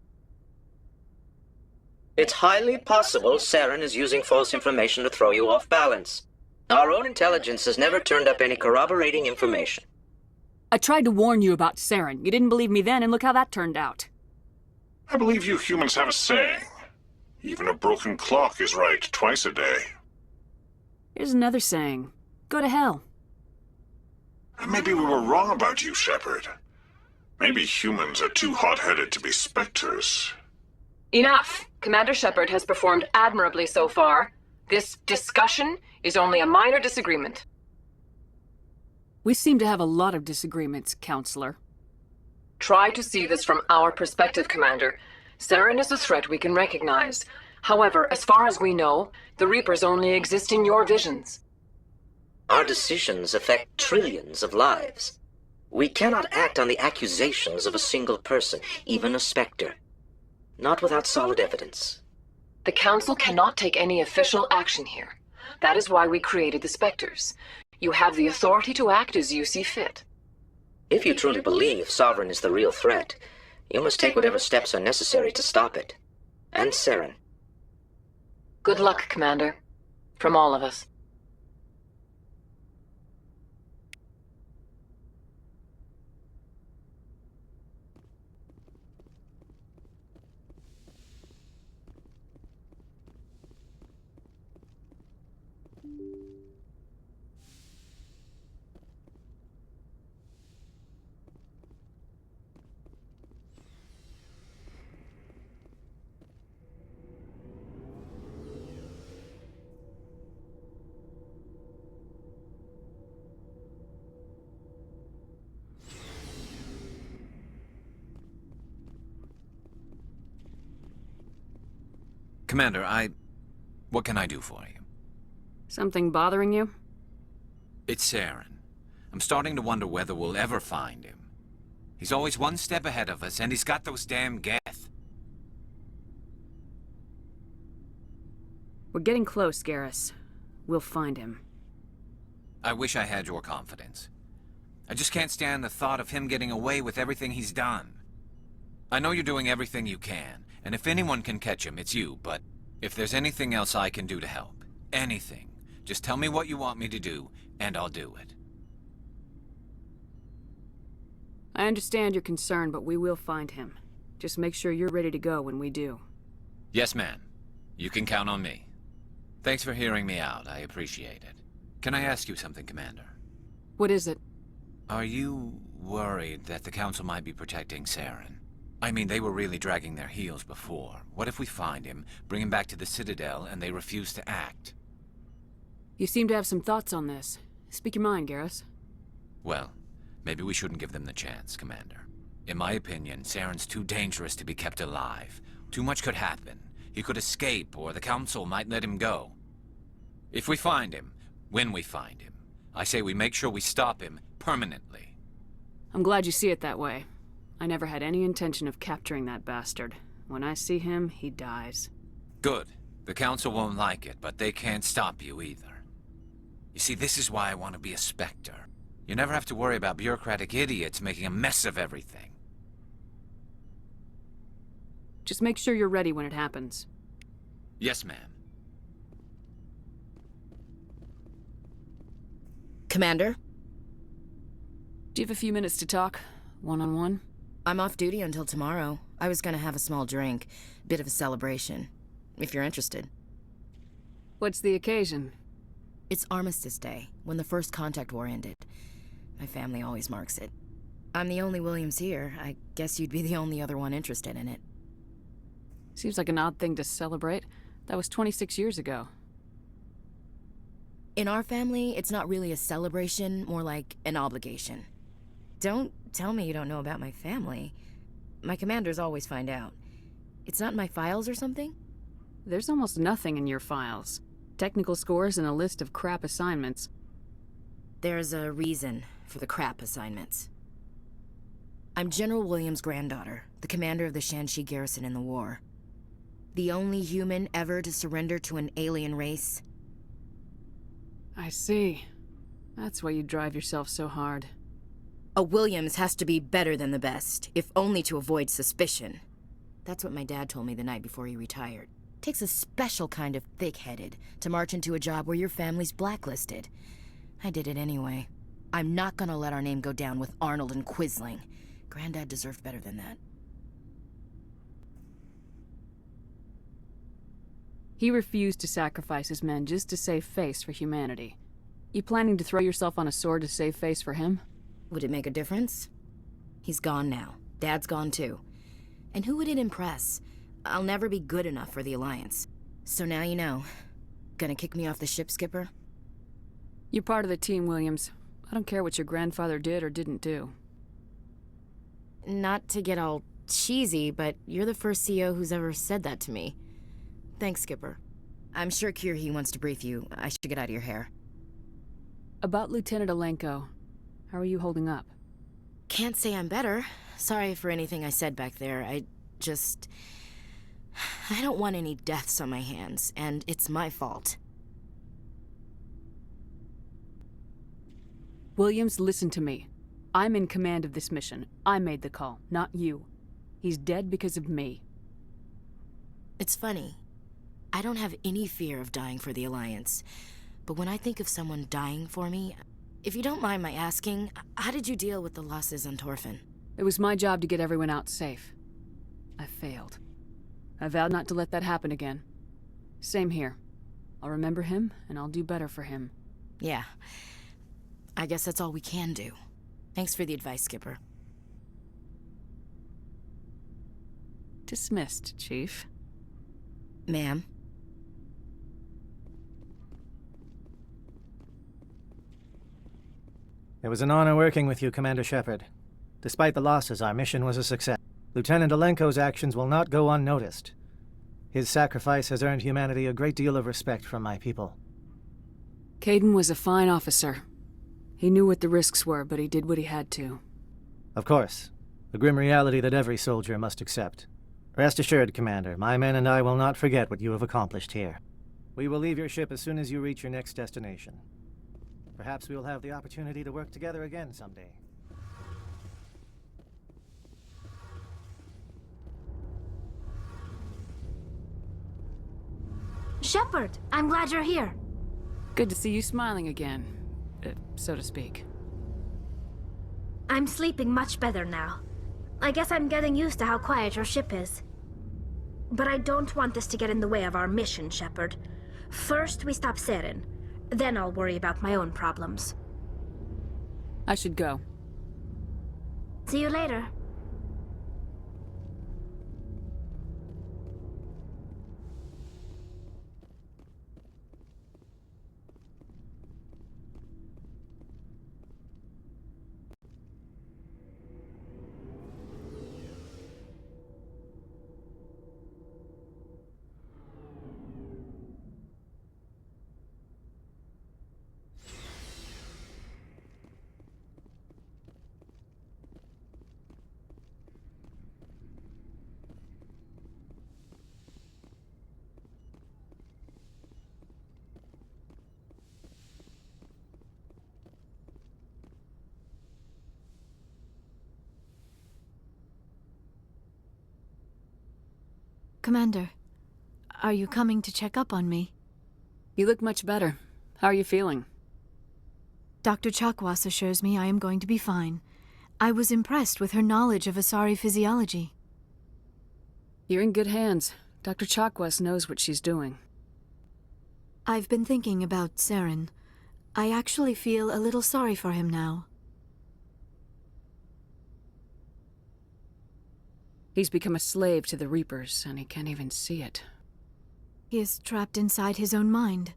It's highly possible Saren is using false information to throw you off balance. Our own intelligence has never turned up any corroborating information. I tried to warn you about Saren. You didn't believe me then, and look how that turned out. I believe you humans have a saying. Even a broken clock is right twice a day. Here's another saying. Go to hell. Maybe we were wrong about you, Shepard. Maybe humans are too hot-headed to be Spectres. Enough! Commander Shepard has performed admirably so far. This discussion is only a minor disagreement. We seem to have a lot of disagreements, Counselor. Try to see this from our perspective, Commander. Saren is a threat we can recognize. However, as far as we know, the Reapers only exist in your visions. Our decisions affect trillions of lives. We cannot act on the accusations of a single person, even a Spectre. Not without solid evidence. The Council cannot take any official action here. That is why we created the Spectres. You have the authority to act as you see fit. If you truly believe Sovereign is the real threat, you must take whatever steps are necessary to stop it. And Saren. Good luck, Commander. From all of us. Commander, what can I do for you? Something bothering you? It's Saren. I'm starting to wonder whether we'll ever find him. He's always one step ahead of us, and he's got those damn Geth. We're getting close, Garrus. We'll find him. I wish I had your confidence. I just can't stand the thought of him getting away with everything he's done. I know you're doing everything you can, and if anyone can catch him, it's you, but if there's anything else I can do to help, anything, just tell me what you want me to do, and I'll do it. I understand your concern, but we will find him. Just make sure you're ready to go when we do. Yes, ma'am. You can count on me. Thanks for hearing me out. I appreciate it. Can I ask you something, Commander? What is it? Are you worried that the Council might be protecting Saren? I mean, they were really dragging their heels before. What if we find him, bring him back to the Citadel, and they refuse to act? You seem to have some thoughts on this. Speak your mind, Garrus. Well, maybe we shouldn't give them the chance, Commander. In my opinion, Saren's too dangerous to be kept alive. Too much could happen. He could escape, or the Council might let him go. If we find him, when we find him, I say we make sure we stop him permanently. I'm glad you see it that way. I never had any intention of capturing that bastard. When I see him, he dies. Good. The Council won't like it, but they can't stop you either. You see, this is why I want to be a Spectre. You never have to worry about bureaucratic idiots making a mess of everything. Just make sure you're ready when it happens. Yes, ma'am. Commander? Do you have a few minutes to talk? One-on-one? I'm off duty until tomorrow. I was gonna have a small drink. Bit of a celebration. If you're interested. What's the occasion? It's Armistice Day, when the First Contact War ended. My family always marks it. I'm the only Williams here. I guess you'd be the only other one interested in it. Seems like an odd thing to celebrate. That was 26 years ago. In our family, it's not really a celebration, more like an obligation. Don't tell me you don't know about my family. My commanders always find out. It's not in my files or something? There's almost nothing in your files. Technical scores and a list of crap assignments. There's a reason for the crap assignments. I'm General Williams' granddaughter, the commander of the Shanxi garrison in the war. The only human ever to surrender to an alien race. I see. That's why you drive yourself so hard. A Williams has to be better than the best, if only to avoid suspicion. That's what my dad told me the night before he retired. Takes a special kind of thick-headed to march into a job where your family's blacklisted. I did it anyway. I'm not gonna let our name go down with Arnold and Quisling. Granddad deserved better than that. He refused to sacrifice his men just to save face for humanity. You planning to throw yourself on a sword to save face for him? Would it make a difference? He's gone now. Dad's gone too. And who would it impress? I'll never be good enough for the Alliance. So now you know. Gonna kick me off the ship, Skipper? You're part of the team, Williams. I don't care what your grandfather did or didn't do. Not to get all cheesy, but you're the first CO who's ever said that to me. Thanks, Skipper. I'm sure Kirhi wants to brief you. I should get out of your hair. About Lieutenant Alenko. How are you holding up? Can't say I'm better. Sorry for anything I said back there. I don't want any deaths on my hands, and it's my fault. Williams, listen to me. I'm in command of this mission. I made the call, not you. He's dead because of me. It's funny. I don't have any fear of dying for the Alliance. But when I think of someone dying for me, if you don't mind my asking, how did you deal with the losses on Torfin? It was my job to get everyone out safe. I failed. I vowed not to let that happen again. Same here. I'll remember him, and I'll do better for him. Yeah. I guess that's all we can do. Thanks for the advice, Skipper. Dismissed, Chief. Ma'am? It was an honor working with you, Commander Shepard. Despite the losses, our mission was a success. Lieutenant Alenko's actions will not go unnoticed. His sacrifice has earned humanity a great deal of respect from my people. Caden was a fine officer. He knew what the risks were, but he did what he had to. Of course. The grim reality that every soldier must accept. Rest assured, Commander, my men and I will not forget what you have accomplished here. We will leave your ship as soon as you reach your next destination. Perhaps we will have the opportunity to work together again someday. Shepard, I'm glad you're here. Good to see you smiling again, so to speak. I'm sleeping much better now. I guess I'm getting used to how quiet your ship is. But I don't want this to get in the way of our mission, Shepard. First, we stop Saren. Then I'll worry about my own problems. I should go. See you later. Commander, are you coming to check up on me? You look much better. How are you feeling? Dr. Chakwas assures me I am going to be fine. I was impressed with her knowledge of Asari physiology. You're in good hands. Dr. Chakwas knows what she's doing. I've been thinking about Saren. I actually feel a little sorry for him now. He's become a slave to the Reapers, and he can't even see it. He is trapped inside his own mind.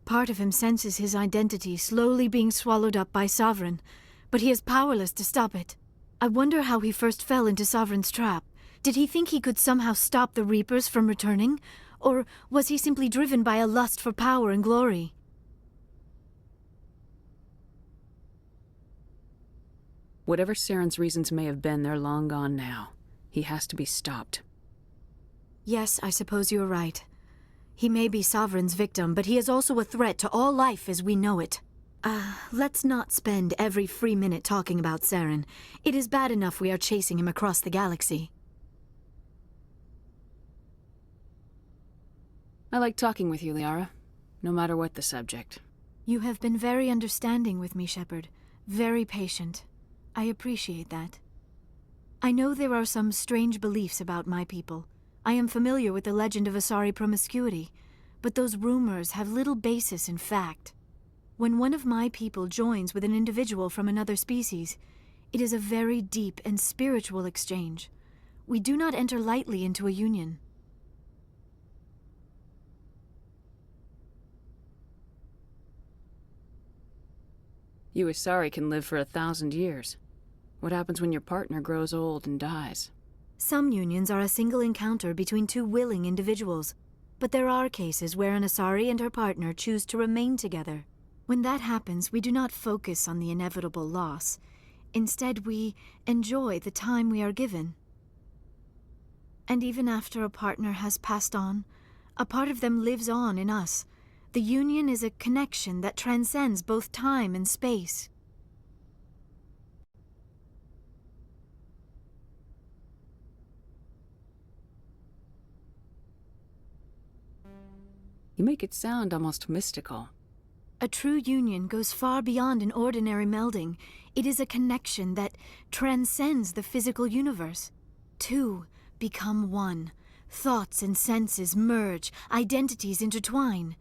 Part of him senses his identity slowly being swallowed up by Sovereign, but he is powerless to stop it. I wonder how he first fell into Sovereign's trap. Did he think he could somehow stop the Reapers from returning? Or was he simply driven by a lust for power and glory? Whatever Saren's reasons may have been, they're long gone now. He has to be stopped. Yes, I suppose you're right. He may be Sovereign's victim, but he is also a threat to all life as we know it. Let's not spend every free minute talking about Saren. It is bad enough we are chasing him across the galaxy. I like talking with you, Liara, no matter what the subject. You have been very understanding with me, Shepard. Very patient. I appreciate that. I know there are some strange beliefs about my people. I am familiar with the legend of Asari promiscuity, but those rumors have little basis in fact. When one of my people joins with an individual from another species, it is a very deep and spiritual exchange. We do not enter lightly into a union. You Asari can live for 1,000 years. What happens when your partner grows old and dies? Some unions are a single encounter between two willing individuals, but there are cases where an Asari and her partner choose to remain together. When that happens, we do not focus on the inevitable loss. Instead, we enjoy the time we are given. And even after a partner has passed on, a part of them lives on in us. The union is a connection that transcends both time and space. You make it sound almost mystical. A true union goes far beyond an ordinary melding. It is a connection that transcends the physical universe. Two become one. Thoughts and senses merge, identities intertwine.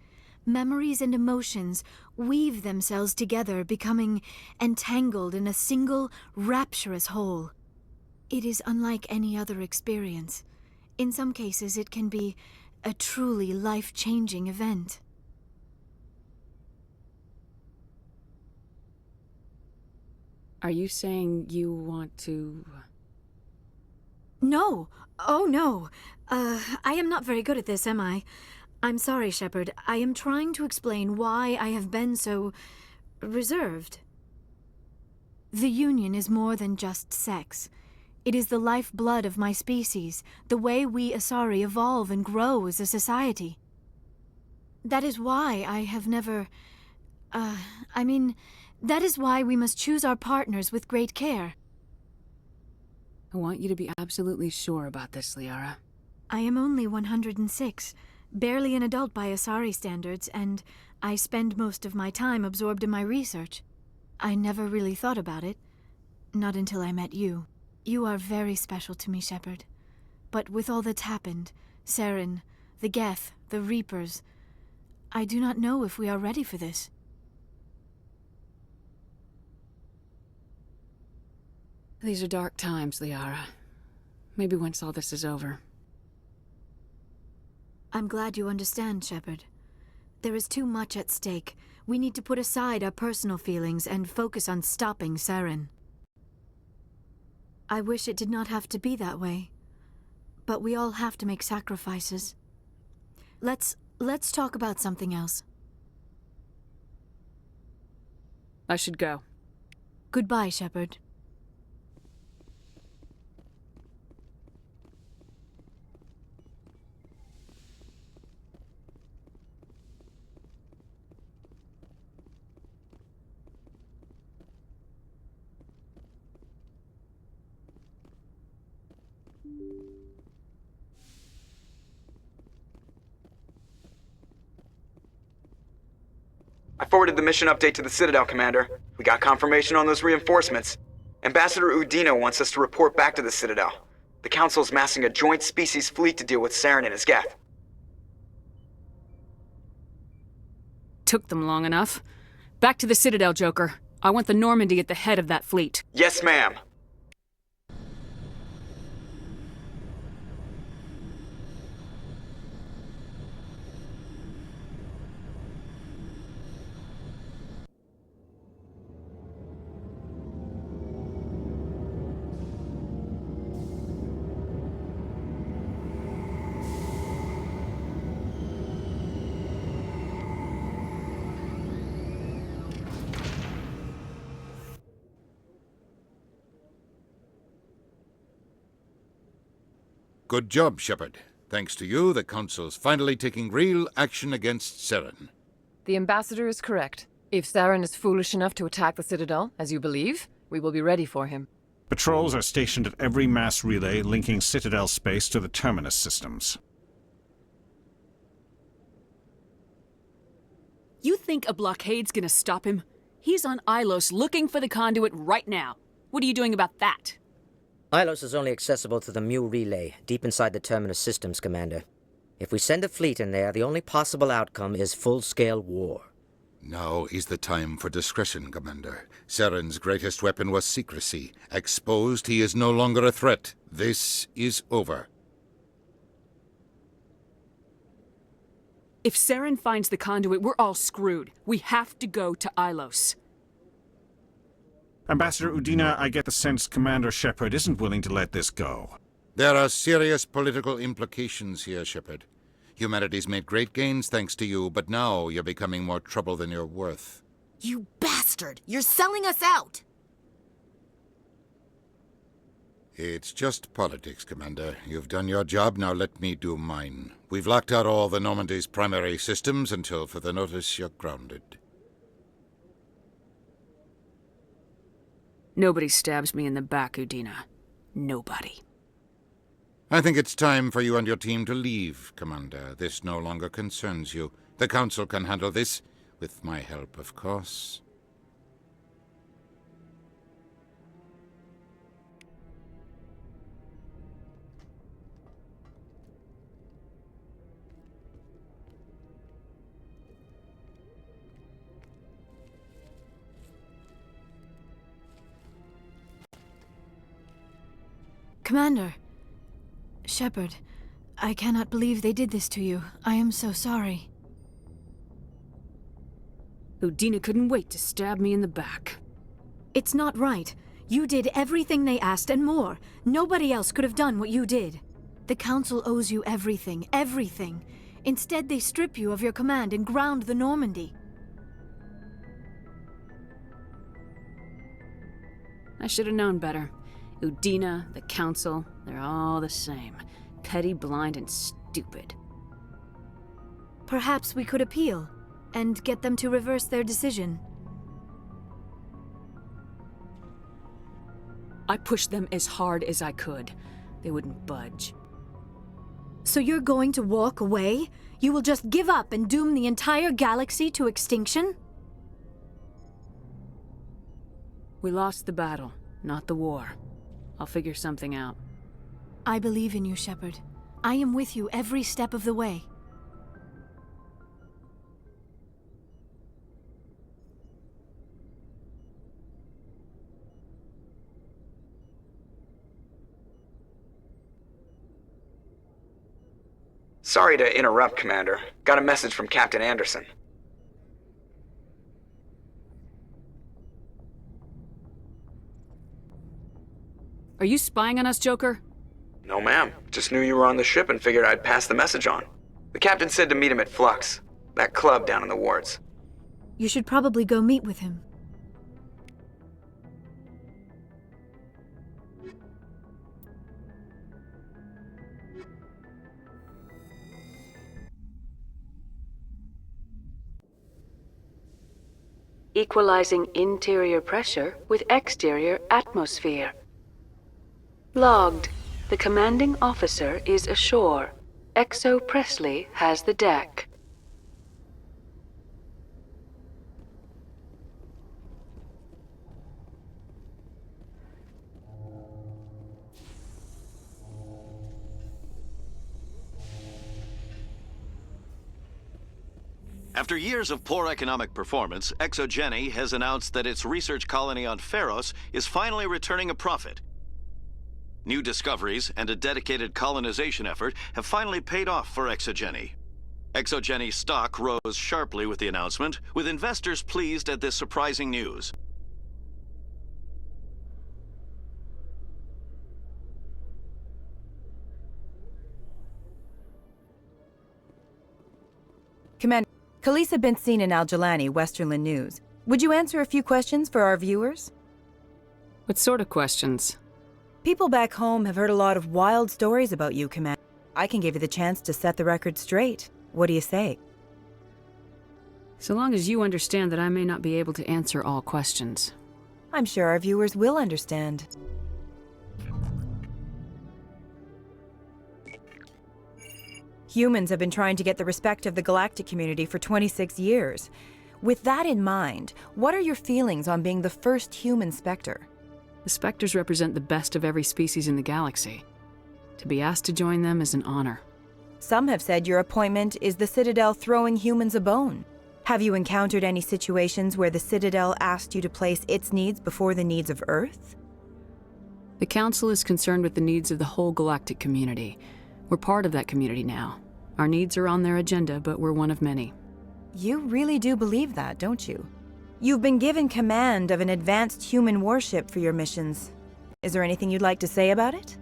Memories and emotions weave themselves together, becoming entangled in a single, rapturous whole. It is unlike any other experience. In some cases, it can be a truly life-changing event. Are you saying you want to... No! Oh, no! I am not very good at this, am I? I'm sorry, Shepard. I am trying to explain why I have been so... reserved. The Union is more than just sex. It is the lifeblood of my species, the way we Asari evolve and grow as a society. That is why I have never... that is why we must choose our partners with great care. I want you to be absolutely sure about this, Liara. I am only 106, barely an adult by Asari standards, and I spend most of my time absorbed in my research. I never really thought about it, not until I met you. You are very special to me, Shepard. But with all that's happened, Saren, the Geth, the Reapers, I do not know if we are ready for this. These are dark times, Liara. Maybe once all this is over. I'm glad you understand, Shepard. There is too much at stake. We need to put aside our personal feelings and focus on stopping Saren. I wish it did not have to be that way. But we all have to make sacrifices. Let's talk about something else. I should go. Goodbye, Shepard. I forwarded the mission update to the Citadel, Commander. We got confirmation on those reinforcements. Ambassador Udina wants us to report back to the Citadel. The Council's massing a joint species fleet to deal with Saren and his Geth. Took them long enough. Back to the Citadel, Joker. I want the Normandy at the head of that fleet. Yes, ma'am. Good job, Shepard. Thanks to you, the Council's finally taking real action against Saren. The Ambassador is correct. If Saren is foolish enough to attack the Citadel, as you believe, we will be ready for him. Patrols are stationed at every mass relay linking Citadel space to the Terminus systems. You think a blockade's gonna stop him? He's on Ilos looking for the conduit right now. What are you doing about that? Ilos is only accessible to the Mu relay, deep inside the Terminus systems, Commander. If we send a fleet in there, the only possible outcome is full-scale war. Now is the time for discretion, Commander. Saren's greatest weapon was secrecy. Exposed, he is no longer a threat. This is over. If Saren finds the conduit, we're all screwed. We have to go to Ilos. Ambassador Udina, I get the sense Commander Shepard isn't willing to let this go. There are serious political implications here, Shepard. Humanity's made great gains thanks to you, but now you're becoming more trouble than you're worth. You bastard! You're selling us out! It's just politics, Commander. You've done your job, now let me do mine. We've locked out all the Normandy's primary systems until further notice you're grounded. Nobody stabs me in the back, Udina. Nobody. I think it's time for you and your team to leave, Commander. This no longer concerns you. The Council can handle this, with my help, of course. Commander. Shepard, I cannot believe they did this to you. I am so sorry. Udina couldn't wait to stab me in the back. It's not right. You did everything they asked and more. Nobody else could have done what you did. The Council owes you everything, everything. Instead, they strip you of your command and ground the Normandy. I should have known better. Udina, the Council, they're all the same. Petty, blind, and stupid. Perhaps we could appeal, and get them to reverse their decision. I pushed them as hard as I could. They wouldn't budge. So you're going to walk away? You will just give up and doom the entire galaxy to extinction? We lost the battle, not the war. I'll figure something out. I believe in you, Shepard. I am with you every step of the way. Sorry to interrupt, Commander. Got a message from Captain Anderson. Are you spying on us, Joker? No, ma'am. Just knew you were on the ship and figured I'd pass the message on. The captain said to meet him at Flux, that club down in the wards. You should probably go meet with him. Equalizing interior pressure with exterior atmosphere. Logged. The commanding officer is ashore. Exo Presley has the deck. After years of poor economic performance, Exogeny has announced that its research colony on Pharos is finally returning a profit. New discoveries and a dedicated colonization effort have finally paid off for Exogeny. Exogeny's stock rose sharply with the announcement, with investors pleased at this surprising news. Commander, Khaleesa been seen in Al-Jalani, Westerland News. Would you answer a few questions for our viewers? What sort of questions? People back home have heard a lot of wild stories about you, Commander. I can give you the chance to set the record straight. What do you say? So long as you understand that I may not be able to answer all questions. I'm sure our viewers will understand. Humans have been trying to get the respect of the galactic community for 26 years. With that in mind, what are your feelings on being the first human Spectre? The Spectres represent the best of every species in the galaxy. To be asked to join them is an honor. Some have said your appointment is the Citadel throwing humans a bone. Have you encountered any situations where the Citadel asked you to place its needs before the needs of Earth? The Council is concerned with the needs of the whole galactic community. We're part of that community now. Our needs are on their agenda, but we're one of many. You really do believe that, don't you? You've been given command of an advanced human warship for your missions. Is there anything you'd like to say about it?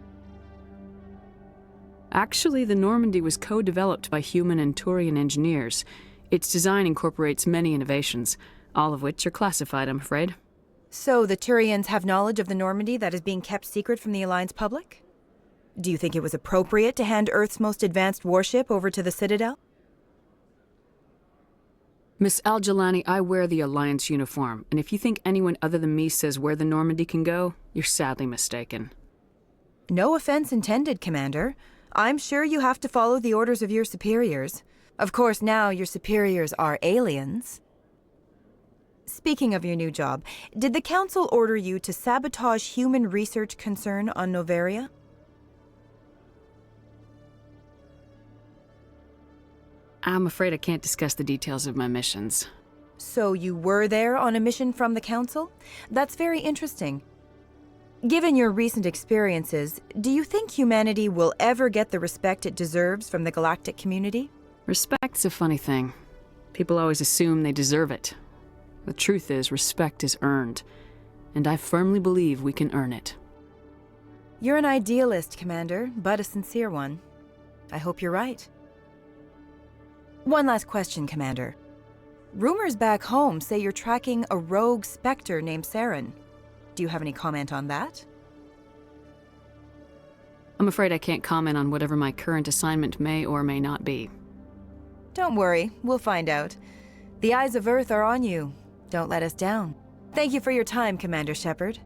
Actually, the Normandy was co-developed by human and Turian engineers. Its design incorporates many innovations, all of which are classified, I'm afraid. So the Turians have knowledge of the Normandy that is being kept secret from the Alliance public? Do you think it was appropriate to hand Earth's most advanced warship over to the Citadel? Miss Al-Jalani, I wear the Alliance uniform, and if you think anyone other than me says where the Normandy can go, you're sadly mistaken. No offense intended, Commander. I'm sure you have to follow the orders of your superiors. Of course, now your superiors are aliens. Speaking of your new job, did the Council order you to sabotage human research concern on Noveria? I'm afraid I can't discuss the details of my missions. So you were there on a mission from the Council? That's very interesting. Given your recent experiences, do you think humanity will ever get the respect it deserves from the galactic community? Respect's a funny thing. People always assume they deserve it. The truth is, respect is earned, and I firmly believe we can earn it. You're an idealist, Commander, but a sincere one. I hope you're right. One last question, Commander. Rumors back home say you're tracking a rogue Spectre named Saren. Do you have any comment on that? I'm afraid I can't comment on whatever my current assignment may or may not be. Don't worry, we'll find out. The eyes of Earth are on you. Don't let us down. Thank you for your time, Commander Shepard.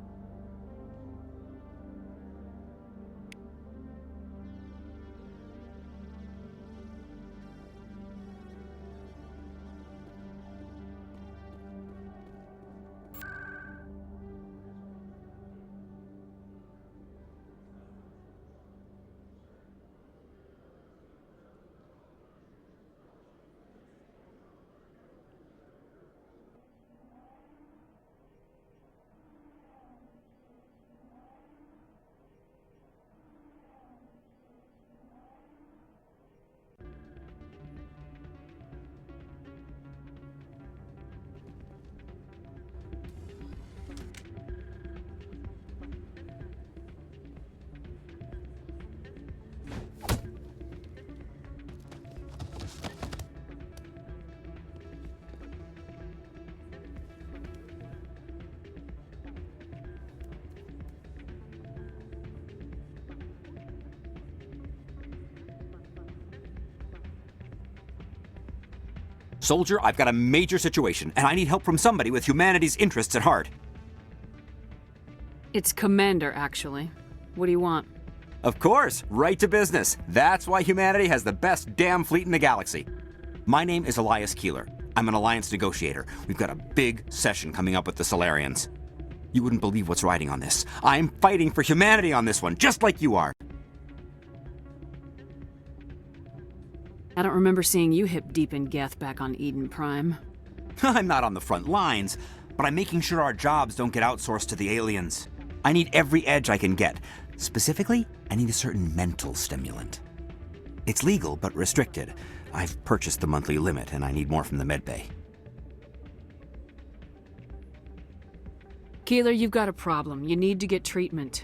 Soldier, I've got a major situation, and I need help from somebody with humanity's interests at heart. It's Commander, actually. What do you want? Of course, right to business. That's why humanity has the best damn fleet in the galaxy. My name is Elias Keeler. I'm an Alliance negotiator. We've got a big session coming up with the Solarians. You wouldn't believe what's riding on this. I'm fighting for humanity on this one, just like you are. I don't remember seeing you hip deep in Geth back on Eden Prime. I'm not on the front lines, but I'm making sure our jobs don't get outsourced to the aliens. I need every edge I can get. Specifically, I need a certain mental stimulant. It's legal, but restricted. I've purchased the monthly limit, and I need more from the medbay. Keeler, you've got a problem. You need to get treatment.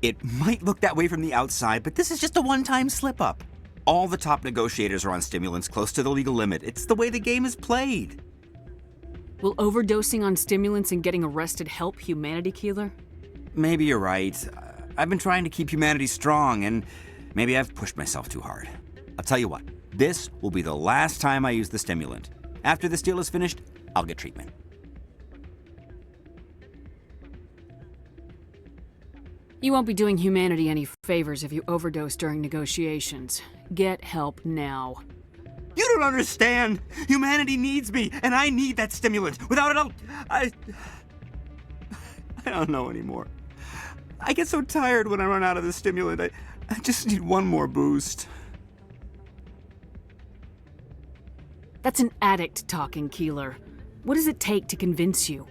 It might look that way from the outside, but this is just a one-time slip-up. All the top negotiators are on stimulants close to the legal limit. It's the way the game is played. Will overdosing on stimulants and getting arrested help humanity, Keeler? Maybe you're right. I've been trying to keep humanity strong, and maybe I've pushed myself too hard. I'll tell you what, this will be the last time I use the stimulant. After this deal is finished, I'll get treatment. You won't be doing humanity any favors if you overdose during negotiations. Get help now. You don't understand! Humanity needs me, and I need that stimulant. Without it, I don't know anymore. I get so tired when I run out of the stimulant. I just need one more boost. That's an addict talking, Keeler. What does it take to convince you?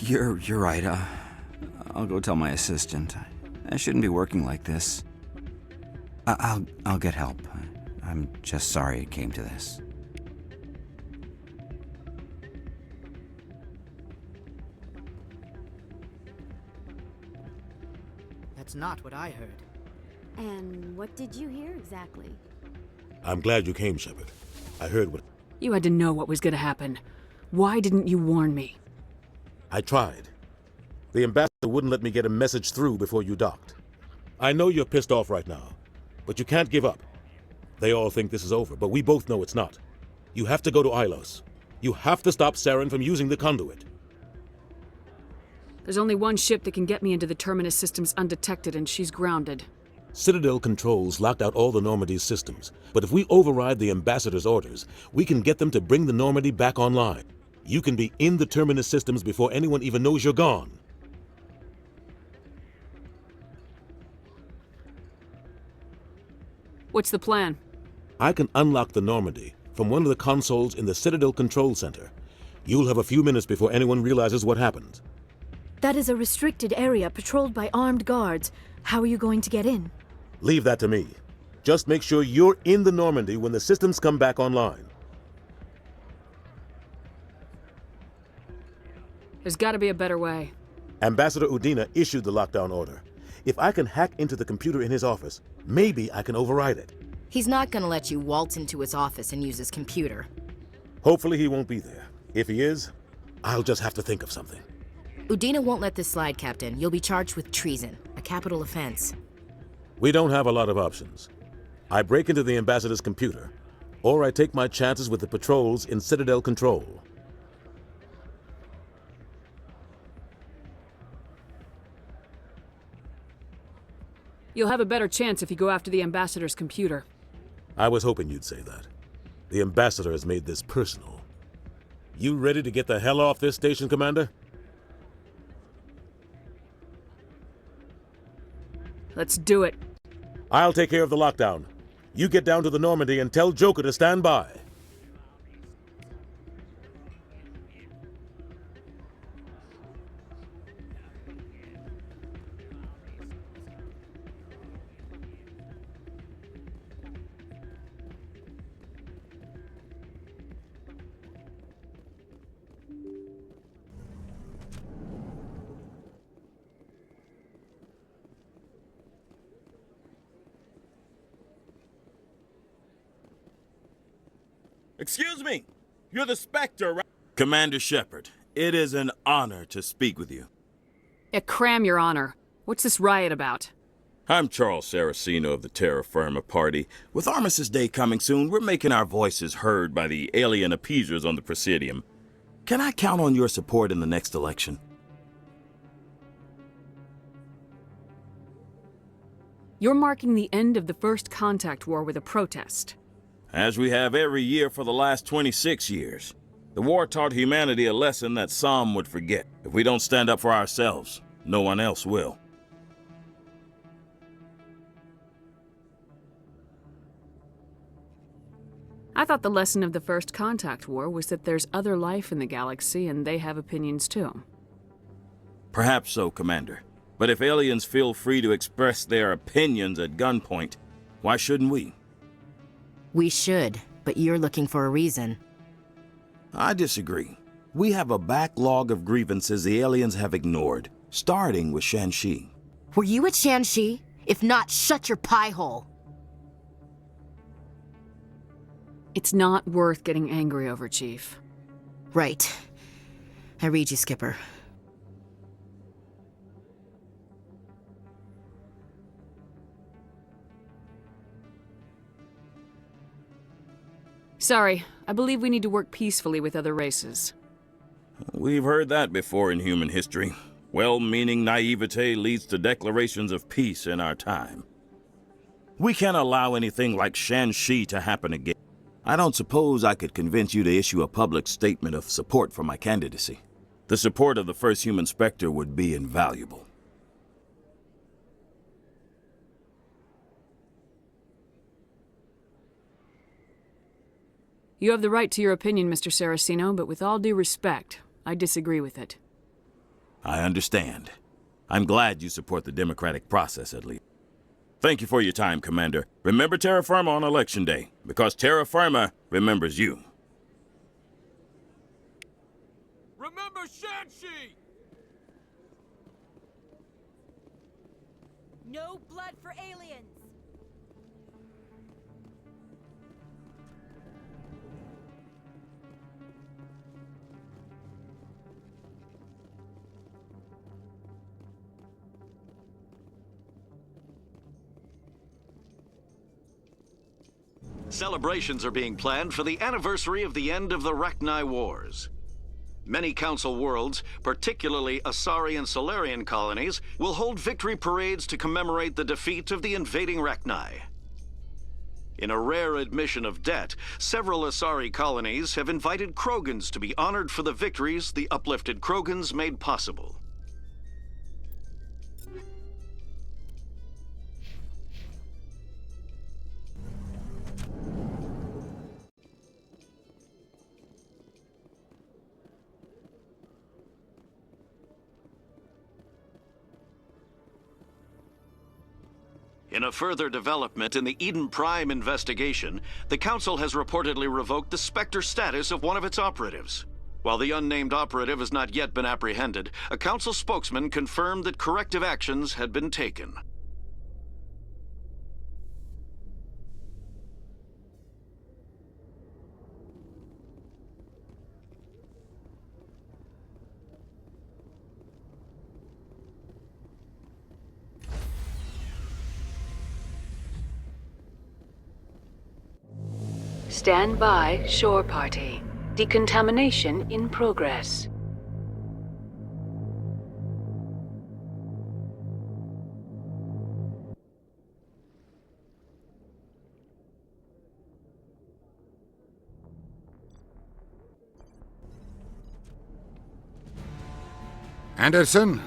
You're right. I'll go tell my assistant. I shouldn't be working like this. I'll get help. I'm just sorry it came to this. That's not what I heard. And what did you hear exactly? I'm glad you came, Shepard. I heard what... You had to know what was gonna happen. Why didn't you warn me? I tried. The ambassador wouldn't let me get a message through before you docked. I know you're pissed off right now, but you can't give up. They all think this is over, but we both know it's not. You have to go to Ilos. You have to stop Saren from using the conduit. There's only one ship that can get me into the Terminus systems undetected, and she's grounded. Citadel controls locked out all the Normandy's systems, but if we override the ambassador's orders, we can get them to bring the Normandy back online. You can be in the Terminus systems before anyone even knows you're gone. What's the plan? I can unlock the Normandy from one of the consoles in the Citadel Control Center. You'll have a few minutes before anyone realizes what happened. That is a restricted area patrolled by armed guards. How are you going to get in? Leave that to me. Just make sure you're in the Normandy when the systems come back online. There's gotta be a better way. Ambassador Udina issued the lockdown order. If I can hack into the computer in his office, maybe I can override it. He's not gonna let you waltz into his office and use his computer. Hopefully he won't be there. If he is, I'll just have to think of something. Udina won't let this slide, Captain. You'll be charged with treason, a capital offense. We don't have a lot of options. I break into the ambassador's computer, or I take my chances with the patrols in Citadel Control. You'll have a better chance if you go after the ambassador's computer. I was hoping you'd say that. The ambassador has made this personal. You ready to get the hell off this station, Commander? Let's do it. I'll take care of the lockdown. You get down to the Normandy and tell Joker to stand by. Excuse me, you're the Spectre, right? Commander Shepard, it is an honor to speak with you. Yeah, cram, Your Honor. What's this riot about? I'm Charles Saraceno of the Terra Firma Party. With Armistice Day coming soon, we're making our voices heard by the alien appeasers on the Presidium. Can I count on your support in the next election? You're marking the end of the First Contact War with a protest. As we have every year for the last 26 years. The war taught humanity a lesson that some would forget. If we don't stand up for ourselves, no one else will. I thought the lesson of the First Contact War was that there's other life in the galaxy and they have opinions too. Perhaps so, Commander. But if aliens feel free to express their opinions at gunpoint, why shouldn't we? We should, but you're looking for a reason. I disagree. We have a backlog of grievances the aliens have ignored, starting with Shanxi. Were you at Shanxi? If not, shut your pie hole. It's not worth getting angry over, Chief. Right. I read you, Skipper. Sorry, I believe we need to work peacefully with other races. We've heard that before in human history. Well-meaning naivete leads to declarations of peace in our time. We can't allow anything like Shanxi to happen again. I don't suppose I could convince you to issue a public statement of support for my candidacy. The support of the first human Spectre would be invaluable. You have the right to your opinion, Mr. Saraceno, but with all due respect, I disagree with it. I understand. I'm glad you support the democratic process, at least. Thank you for your time, Commander. Remember Terra Firma on Election Day, because Terra Firma remembers you. Remember Shanxi! No blood for aliens! Celebrations are being planned for the anniversary of the end of the Rachni Wars. Many Council worlds, particularly Asari and Solarian colonies, will hold victory parades to commemorate the defeat of the invading Rachni. In a rare admission of debt, several Asari colonies have invited Krogans to be honored for the victories the uplifted Krogans made possible. In a further development in the Eden Prime investigation, the Council has reportedly revoked the Spectre status of one of its operatives. While the unnamed operative has not yet been apprehended, a Council spokesman confirmed that corrective actions had been taken. Stand by, shore party. Decontamination in progress. Anderson?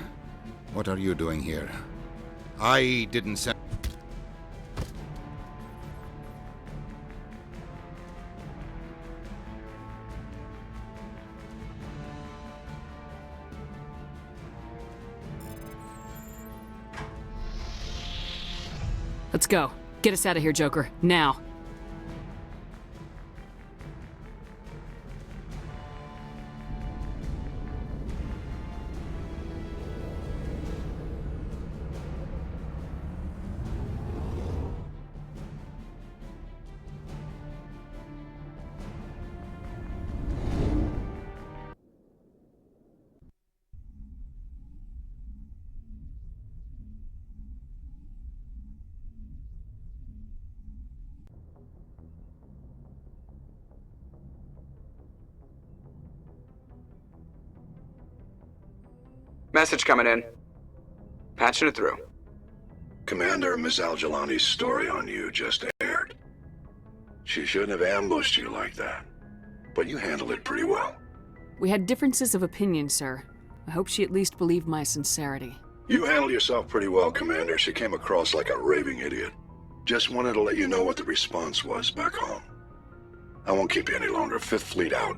What are you doing here? I didn't send... Let's go. Get us out of here, Joker. Now. Message coming in. Patching it through. Commander, Miss Al-Jalani's story on you just aired. She shouldn't have ambushed you like that, but you handled it pretty well. We had differences of opinion, sir. I hope she at least believed my sincerity. You handled yourself pretty well, Commander. She came across like a raving idiot. Just wanted to let you know what the response was back home. I won't keep you any longer. Fifth Fleet out.